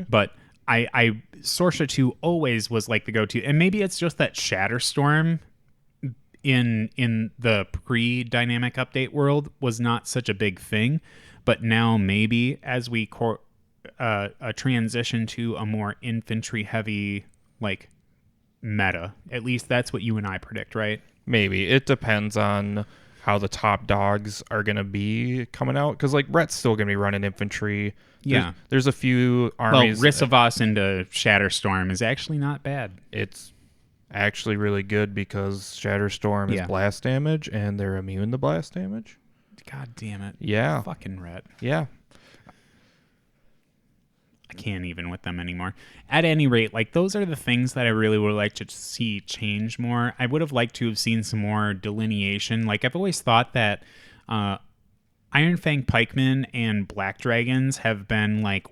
But I Sorsha 2 always was like the go-to, and maybe it's just that Shatterstorm in the pre-dynamic update world was not such a big thing, but now maybe as we a transition to a more infantry heavy like meta, at least that's what you and I predict, right? Maybe. It depends on how the top dogs are going to be coming out, because like Brett's still going to be running infantry. Yeah. There's a few armies. Well, Risavas into Shatterstorm is actually not bad. It's actually really good because Shatterstorm is blast damage and they're immune to blast damage. God damn it. Yeah. Fucking Rhett. Yeah. I can't even with them anymore. At any rate, like those are the things that I really would like to see change more. I would have liked to have seen some more delineation. Like I've always thought that Iron Fang pikemen and black dragons have been like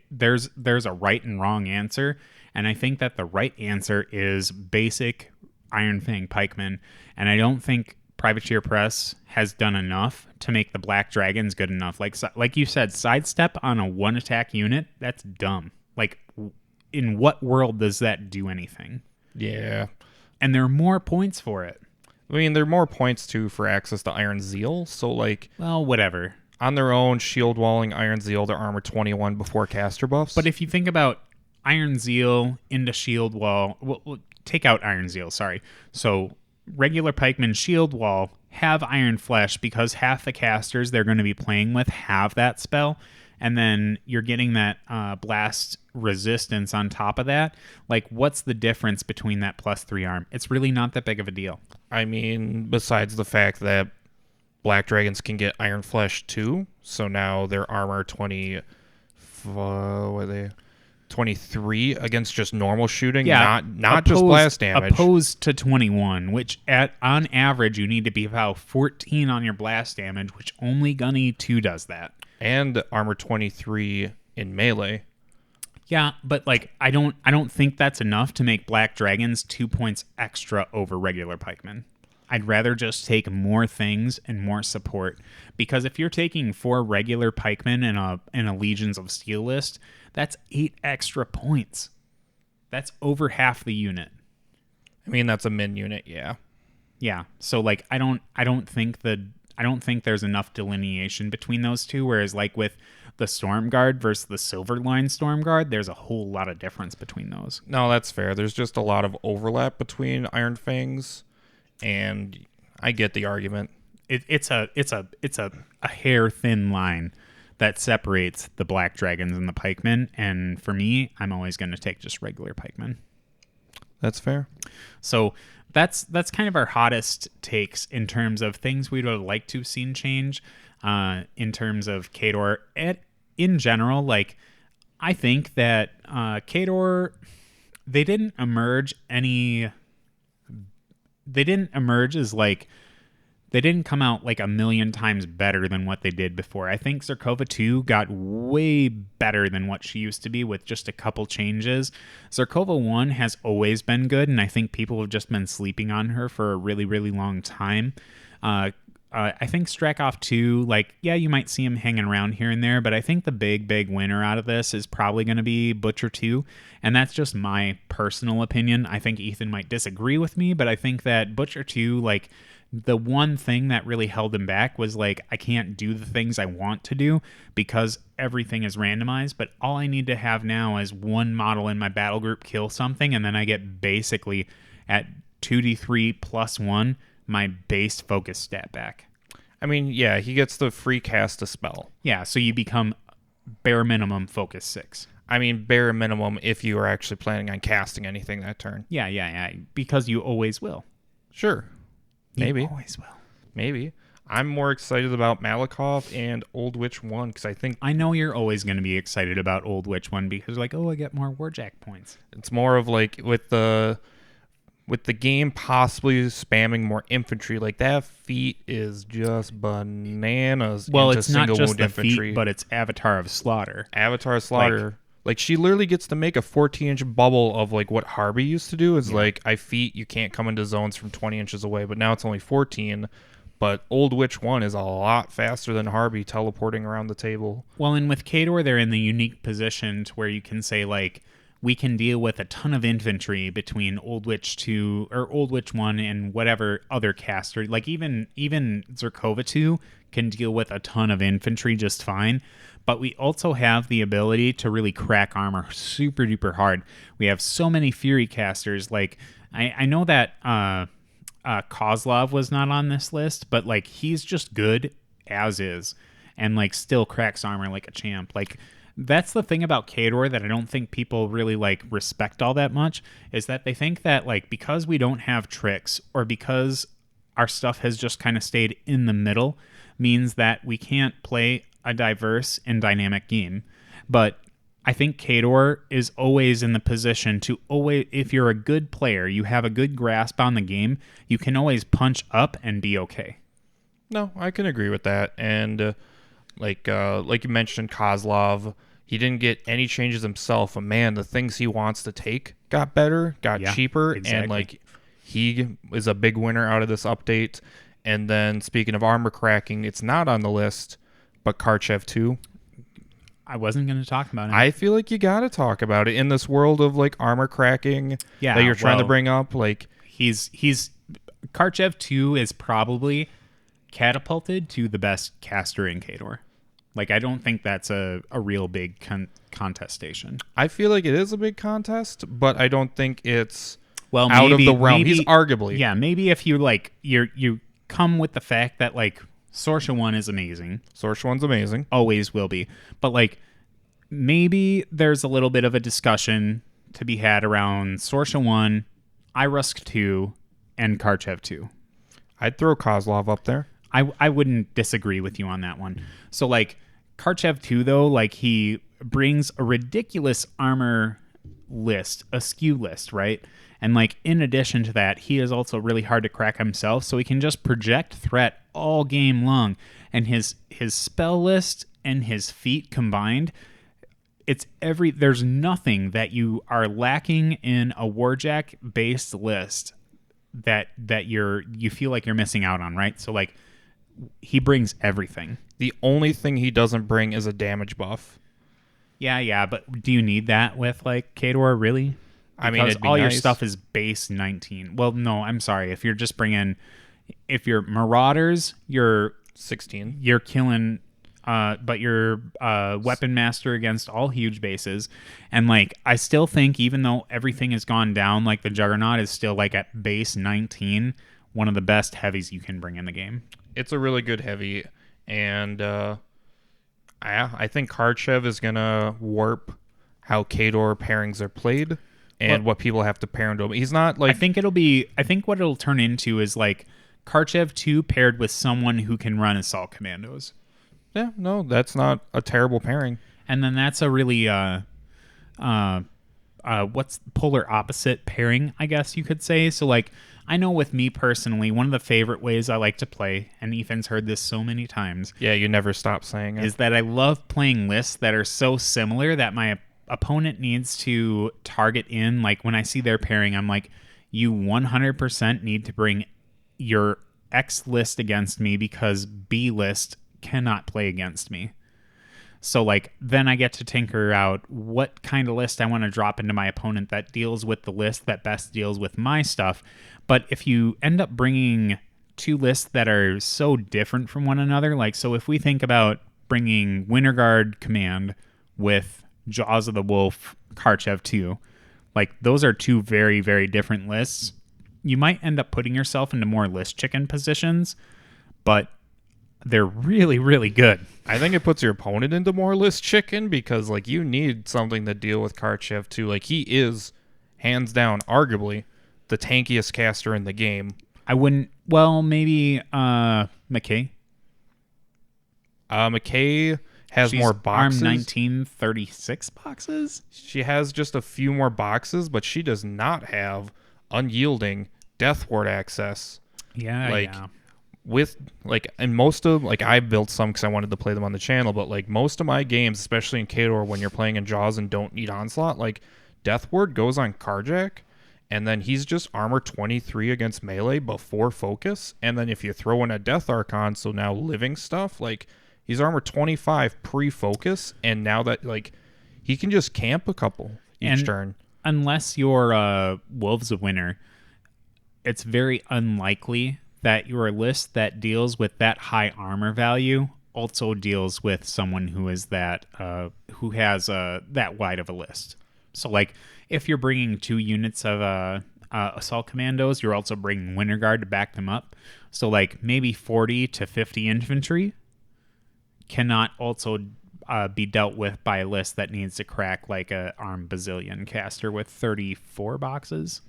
there's a right and wrong answer, and I think that the right answer is basic Iron Fang pikemen, and I don't think Privateer Press has done enough to make the black dragons good enough. Like you said, sidestep on a one attack unit, that's dumb. Like in what world does that do anything? Yeah. And there are more points for it. I mean, there are more points too for access to Iron Zeal. So like, well, whatever. On their own, shield walling Iron Zeal, they're armor 21 before caster buffs. But if you think about Iron Zeal into shield wall, well, take out Iron Zeal, sorry. So regular pikemen shield wall have Iron Flesh because half the casters they're going to be playing with have that spell, and then you're getting that blast resistance on top of that. Like, what's the difference between that +3 arm? It's really not that big of a deal. I mean, besides the fact that black dragons can get Iron Flesh too, so now their armor 23 against just normal shooting, not just blast damage. Opposed to 21, which on average you need to be about 14 on your blast damage, which only Gunny 2 does that. And armor 23 in melee. Yeah, but like I don't think that's enough to make black dragons 2 points extra over regular pikemen. I'd rather just take more things and more support, because if you're taking 4 regular pikemen in a Legions of Steel list, that's 8 extra points. That's over half the unit. I mean, that's a min unit, yeah. Yeah. So like I don't think there's enough delineation between those two, whereas like with the Storm Guard versus the Silverline Storm Guard, there's a whole lot of difference between those. No, that's fair. There's just a lot of overlap between Iron Fangs, and I get the argument. It's a hair thin line that separates the black dragons and the pikemen, and for me, I'm always going to take just regular pikemen. That's fair. So that's kind of our hottest takes in terms of things we would have liked to have seen change in terms of Khador. In general, like I think that Khador, they didn't emerge as like, they didn't come out like a million times better than what they did before. I think Zerkova 2 got way better than what she used to be with just a couple changes. Zerkova 1 has always been good, and I think people have just been sleeping on her for a really, really long time. I think Strakov 2, like, yeah, you might see him hanging around here and there, but I think the big winner out of this is probably going to be Butcher 2, and that's just my personal opinion. I think Ethan might disagree with me, but I think that Butcher 2, like, the one thing that really held him back was, like, I can't do the things I want to do because everything is randomized, but all I need to have now is one model in my battle group kill something, and then I get basically at 2d3 plus 1 my base focus stat back. I mean, yeah, he gets the free cast a spell. Yeah, so you become bare minimum focus 6. I mean, bare minimum if you are actually planning on casting anything that turn. Yeah. Because you always will. Sure. Maybe. You always will. Maybe. I'm more excited about Malakoff and Old Witch 1 because I know you're always going to be excited about Old Witch 1 because like, oh, I get more Warjack points. it's more of like with the game possibly spamming more infantry. Like that feat is just bananas. Well, into it's not single just wound the infantry. feat, but it's Avatar of Slaughter. Avatar Slaughter. Like she literally gets to make a 14-inch bubble of like what Harvey used to do is like I feat you can't come into zones from 20 inches away, but now it's only 14. But Old Witch 1 is a lot faster than Harvey teleporting around the table. Well, and with Khador, they're in the unique position to where you can say like we can deal with a ton of infantry between Old Witch 2 or Old Witch 1 and whatever other caster. Like even Zerkova 2 can deal with a ton of infantry just fine. But we also have the ability to really crack armor super duper hard. We have so many Fury casters. Like I know that Kozlov was not on this list, but like he's just good as is, and like still cracks armor like a champ. Like that's the thing about Khador that I don't think people really like respect all that much is that they think that like because we don't have tricks or because our stuff has just kind of stayed in the middle means that we can't play a diverse and dynamic game. But I think Khador is always in the position to always, if you're a good player, you have a good grasp on the game, you can always punch up and be okay. No, I can agree with that. And like you mentioned, Kozlov, he didn't get any changes himself. But man, the things he wants to take got better, got cheaper, exactly. and like he is a big winner out of this update. And then speaking of armor cracking, it's not on the list, but Karchev 2. I wasn't going to talk about it. I feel like you got to talk about it in this world of like armor cracking that you're trying to bring up. Like he's Karchev 2 is probably catapulted to the best caster in Khador. Like I don't think that's a real big contestation. I feel like it is a big contest, but I don't think it's out of the realm. He's arguably maybe if you like you come with the fact that like Sorsha 1 is amazing. Sorsha 1's amazing. Always will be. But like maybe there's a little bit of a discussion to be had around Sorsha 1, Irusk 2, and Karchev 2. I'd throw Kozlov up there. I wouldn't disagree with you on that one. So like Karchev 2 though, like he brings a ridiculous armor list, a skew list, right? And like in addition to that, he is also really hard to crack himself, so he can just project threat all game long. And his spell list and his feat combined, there's nothing that you are lacking in a Warjack based list that you feel like you're missing out on, right? So like he brings everything. The only thing he doesn't bring is a damage buff. Yeah, but do you need that with like Khador really? I mean, it'd be all nice. Your stuff is base 19. Well, no, I'm sorry. If you're Marauders, you're 16. You're killing, but you're Weapon Master against all huge bases. And like, I still think even though everything has gone down, like the Juggernaut is still like at base 19, one of the best heavies you can bring in the game. It's a really good heavy, and I think Karchev is gonna warp how Khador pairings are played. And what people have to pair him to him. He's not like... I think what it'll turn into is like Karchev 2 paired with someone who can run Assault Commandos. Yeah, no, that's not a terrible pairing. And then that's a really what's polar opposite pairing, I guess you could say. So like I know with me personally, one of the favorite ways I like to play, and Ethan's heard this so many times. Yeah, you never stop saying it. Is that I love playing lists that are so similar that my opponent needs to target in. Like when I see their pairing, I'm like, you 100% need to bring your X list against me because B list cannot play against me. So like then I get to tinker out what kind of list I want to drop into my opponent that deals with the list that best deals with my stuff. But if you end up bringing two lists that are so different from one another, like so if we think about bringing Winterguard Command with Jaws of the Wolf, Karchev 2. Like, those are two very, very different lists. You might end up putting yourself into more list chicken positions, but They're really, really good. I think it puts your opponent into more list chicken because like you need something to deal with Karchev too. Like he is hands down, arguably, the tankiest caster in the game. I wouldn't. Well, maybe McKay. McKay has more boxes. Arm 1936 boxes. She has just a few more boxes, but she does not have unyielding Death Ward access. Yeah, like yeah. with like, and most of like I built some because I wanted to play them on the channel, but like most of my games, especially in Khador, when you're playing in Jaws and don't need onslaught, like Death Ward goes on Karjak, and then he's just armor 23 against melee before focus, and then if you throw in a Death Archon, so now living stuff, like he's armor 25 pre-focus, and now that like he can just camp a couple each turn. Unless you're Wolves of Winter, it's very unlikely that your list that deals with that high armor value also deals with someone who is that who has that wide of a list. So like if you're bringing 2 units of assault commandos, you're also bringing Winter Guard to back them up. So like maybe 40 to 50 infantry cannot also be dealt with by a list that needs to crack like a armed bazillion caster with 34 boxes.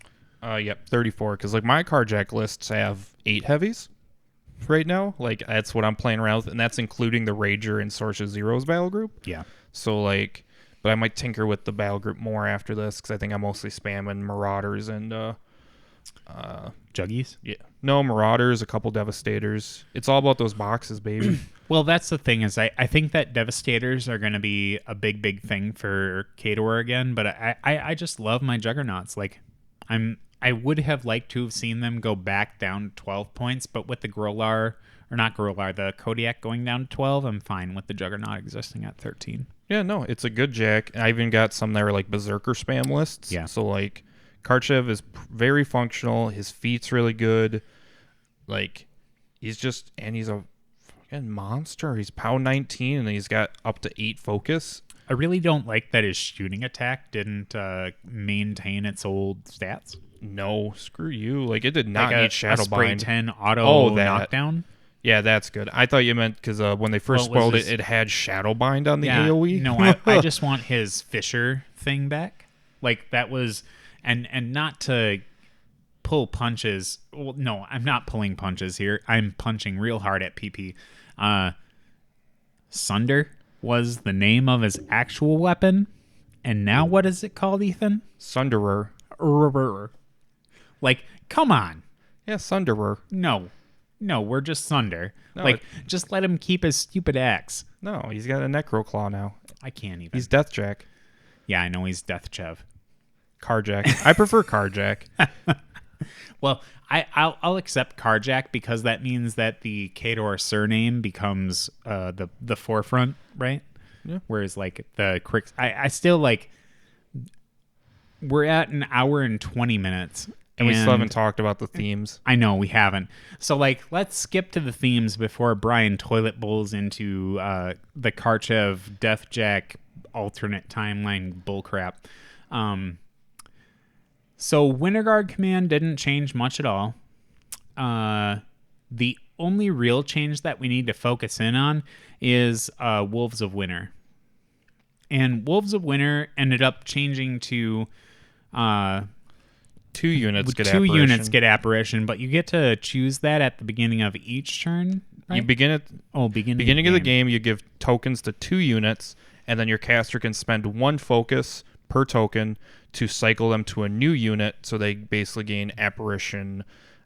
Yep, 34. Because like my Karjak lists have 8 heavies right now. Like that's what I'm playing around with, and that's including the Rager and Source of Zero's battle group. Yeah. So like, but I might tinker with the battle group more after this because I think I'm mostly spamming Marauders and Juggies? Yeah. No, Marauders, a couple Devastators. It's all about those boxes, baby. Well, that's the thing is I think that Devastators are going to be a big, big thing for Khador again, but I just love my Juggernauts. Like, I would have liked to have seen them go back down 12 points, but with the Grolar, or not Grolar, the Kodiak going down to 12, I'm fine with the Juggernaut existing at 13. Yeah, no, it's a good jack. I even got some that were like Berserker spam lists. Yeah. So like, Karchev is very functional. His feat's really good. Like, he's a fucking monster. He's POW 19 and he's got up to 8 focus. I really don't like that his shooting attack didn't maintain its old stats. No, screw you. Like, it did not like need Shadowbind. A spray 10 auto knockdown. Yeah, that's good. I thought you meant because when they first spoiled it, it had Shadowbind on the AoE. No, I just want his Fisher thing back. Like, that was... And not to pull punches. Well, no, I'm not pulling punches here. I'm punching real hard at PP. Sunder was the name of his actual weapon. And now what is it called, Ethan? Sunderer. Like, come on. Yeah, Sunderer. No, we're just Sunder. No, like, just let him keep his stupid axe. No, he's got a Necroclaw now. I can't even. He's Deathjack. Yeah, I know he's Deathchev. Karjak. I prefer Karjak. Well, I'll accept Karjak because that means that the Khador surname becomes the forefront, right? Yeah. Whereas like the Crix, I still like. We're at an hour and 20 minutes. And we still haven't talked about the themes. I know, we haven't. So, like, let's skip to the themes before Brian toilet bowls into the Karchev Deathjack alternate timeline bullcrap. So, Winter Guard command didn't change much at all. The only real change that we need to focus in on is Wolves of Winter. And Wolves of Winter ended up changing to... 2 units get apparition. 2 units get apparition, but you get to choose that at the beginning of each turn. Right? You begin at beginning of the game. You give tokens to 2 units, and then your caster can spend 1 focus per token to cycle them to a new unit, so they basically gain apparition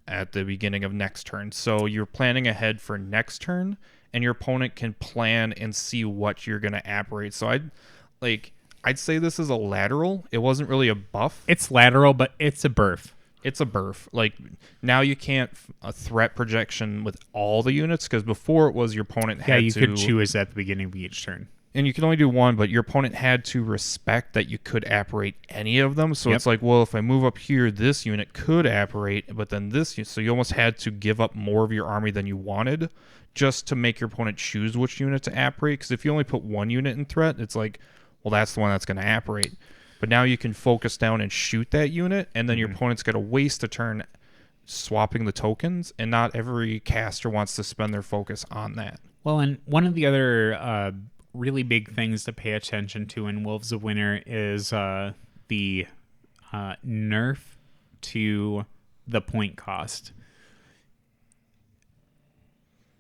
at the beginning of next turn. So you're planning ahead for next turn, and your opponent can plan and see what you're going to apparate. So I'd say this is a lateral. It wasn't really a buff. It's lateral, but it's a burf. It's a burf. Like, now you can't threat projection with all the units, because before it was your opponent had to... Yeah, you could choose at the beginning of each turn. And you can only do 1, but your opponent had to respect that you could apparate any of them. So It's like, well, if I move up here, this unit could apparate, but then this... So you almost had to give up more of your army than you wanted just to make your opponent choose which unit to apparate. Because if you only put 1 unit in threat, it's like... Well, that's the one that's going to apparate. But now you can focus down and shoot that unit, and then your opponent's got to waste a turn swapping the tokens, and not every caster wants to spend their focus on that. Well, and one of the other really big things to pay attention to in Wolves of Winter is the nerf to the point cost.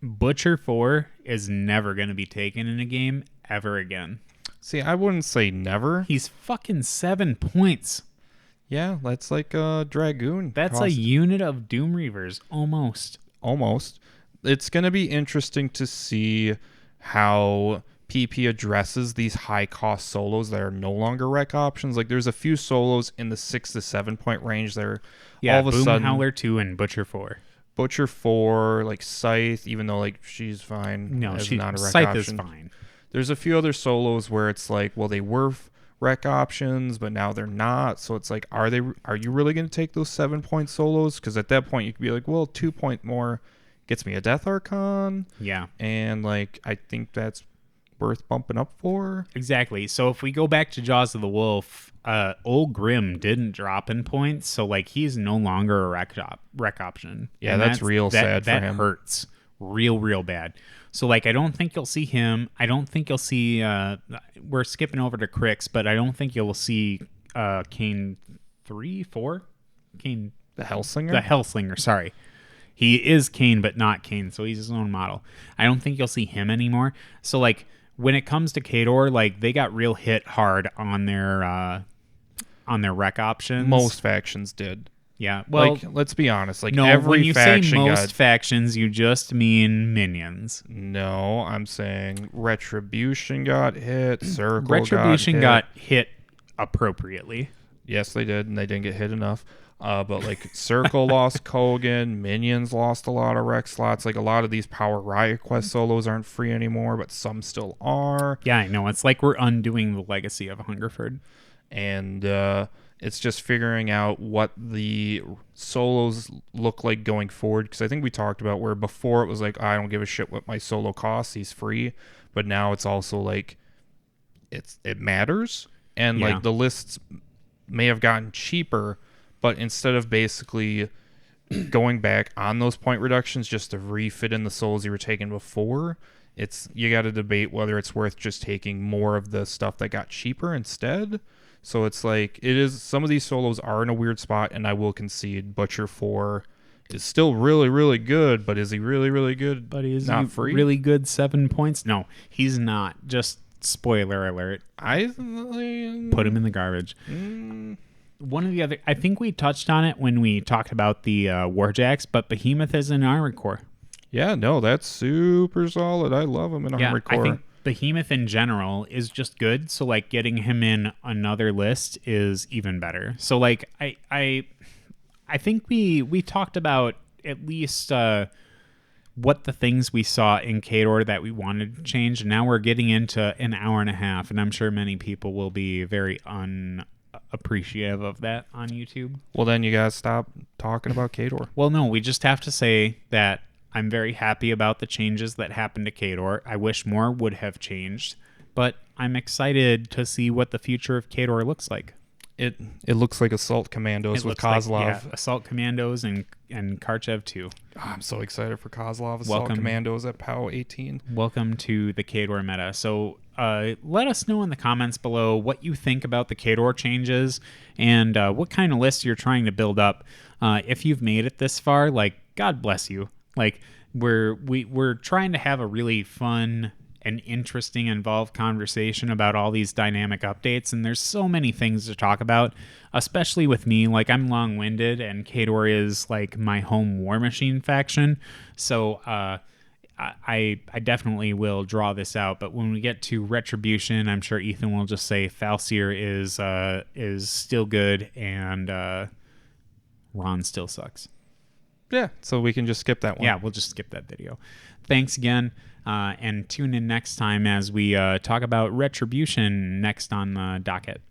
Butcher 4 is never going to be taken in a game ever again. See, I wouldn't say never. He's fucking 7 points. Yeah, that's like a Dragoon. That's a unit of Doom Reavers, almost. Almost. It's going to be interesting to see how PP addresses these high-cost solos that are no longer rec options. Like, there's a few solos in the 6 to 7 point range that are all of a Boom sudden... Howler 2 and Butcher 4. Butcher 4, like Scythe, even though like she's fine. No, as not a rec Scythe option. is fine. There's a few other solos where it's like, well, they were rec options, but now they're not. So it's like, are you really going to take those 7 point solos? Because at that point, you could be like, well, 2 point more gets me a Death Archon. Yeah. And like, I think that's worth bumping up for. Exactly. So if we go back to Jaws of the Wolf, Old Grim didn't drop in points, so like he's no longer a rec option. Yeah, and that's real sad for him. That hurts real bad. So like I don't think you'll see him. I don't think you'll see. We're skipping over to Crix, but I don't think you'll see Kane 3, 4, Kane The Hellslinger. The Hellslinger. Sorry. He is Kane, but not Kane, so he's his own model. I don't think you'll see him anymore. So like when it comes to Khador, like they got real hit hard on their rec options. Most factions did. Yeah. Well, like, let's be honest. Like no, every when you faction say most factions, you just mean minions. No, I'm saying Retribution got hit. Circle Retribution got hit appropriately. Yes, they did, and they didn't get hit enough. But like Circle lost Kogan, Minions lost a lot of rec slots. Like a lot of these Power Riot Quest solos aren't free anymore, but some still are. Yeah, I know. It's like we're undoing the legacy of Hungerford. And it's just figuring out what the solos look like going forward. Because I think we talked about where before it was like, I don't give a shit what my solo costs, he's free. But now it's also like, it matters. And like the lists may have gotten cheaper, but instead of basically going back on those point reductions just to refit in the souls you were taking before, you got to debate whether it's worth just taking more of the stuff that got cheaper instead. So it's like, some of these solos are in a weird spot, and I will concede Butcher 4 is still really, really good, but is he really, really good? But is not he free? Really good 7 points? No, he's not. Just spoiler alert. I put him in the garbage. One of the other, I think we touched on it when we talked about the Warjacks, but Behemoth is an Armored Core. Yeah, no, that's super solid. I love him in Armored Core. I think Behemoth in general is just good. So like getting him in another list is even better. So like I think we talked about at least what the things we saw in Khador that we wanted to change. And now we're getting into an hour and a half, and I'm sure many people will be very unappreciative of that on YouTube. Well, then you guys stop talking about Khador. Well, no, we just have to say that I'm very happy about the changes that happened to Khador. I wish more would have changed, but I'm excited to see what the future of Khador looks like. It looks like Assault Commandos with Kozlov. Assault Commandos and Karchev 2. Oh, I'm so excited for Kozlov. Assault Commandos at POW 18. Welcome to the Khador meta. So let us know in the comments below what you think about the Khador changes and what kind of list you're trying to build up. If you've made it this far, like, God bless you. Like, we're trying to have a really fun and interesting, involved conversation about all these dynamic updates, and there's so many things to talk about, especially with me. Like, I'm long-winded, and Khador is like my home War Machine faction, so I definitely will draw this out. But when we get to Retribution, I'm sure Ethan will just say Falsier is still good, and Ron still sucks. Yeah, so we can just skip that one. Yeah, we'll just skip that video. Thanks again, and tune in next time as we talk about Retribution next on the docket.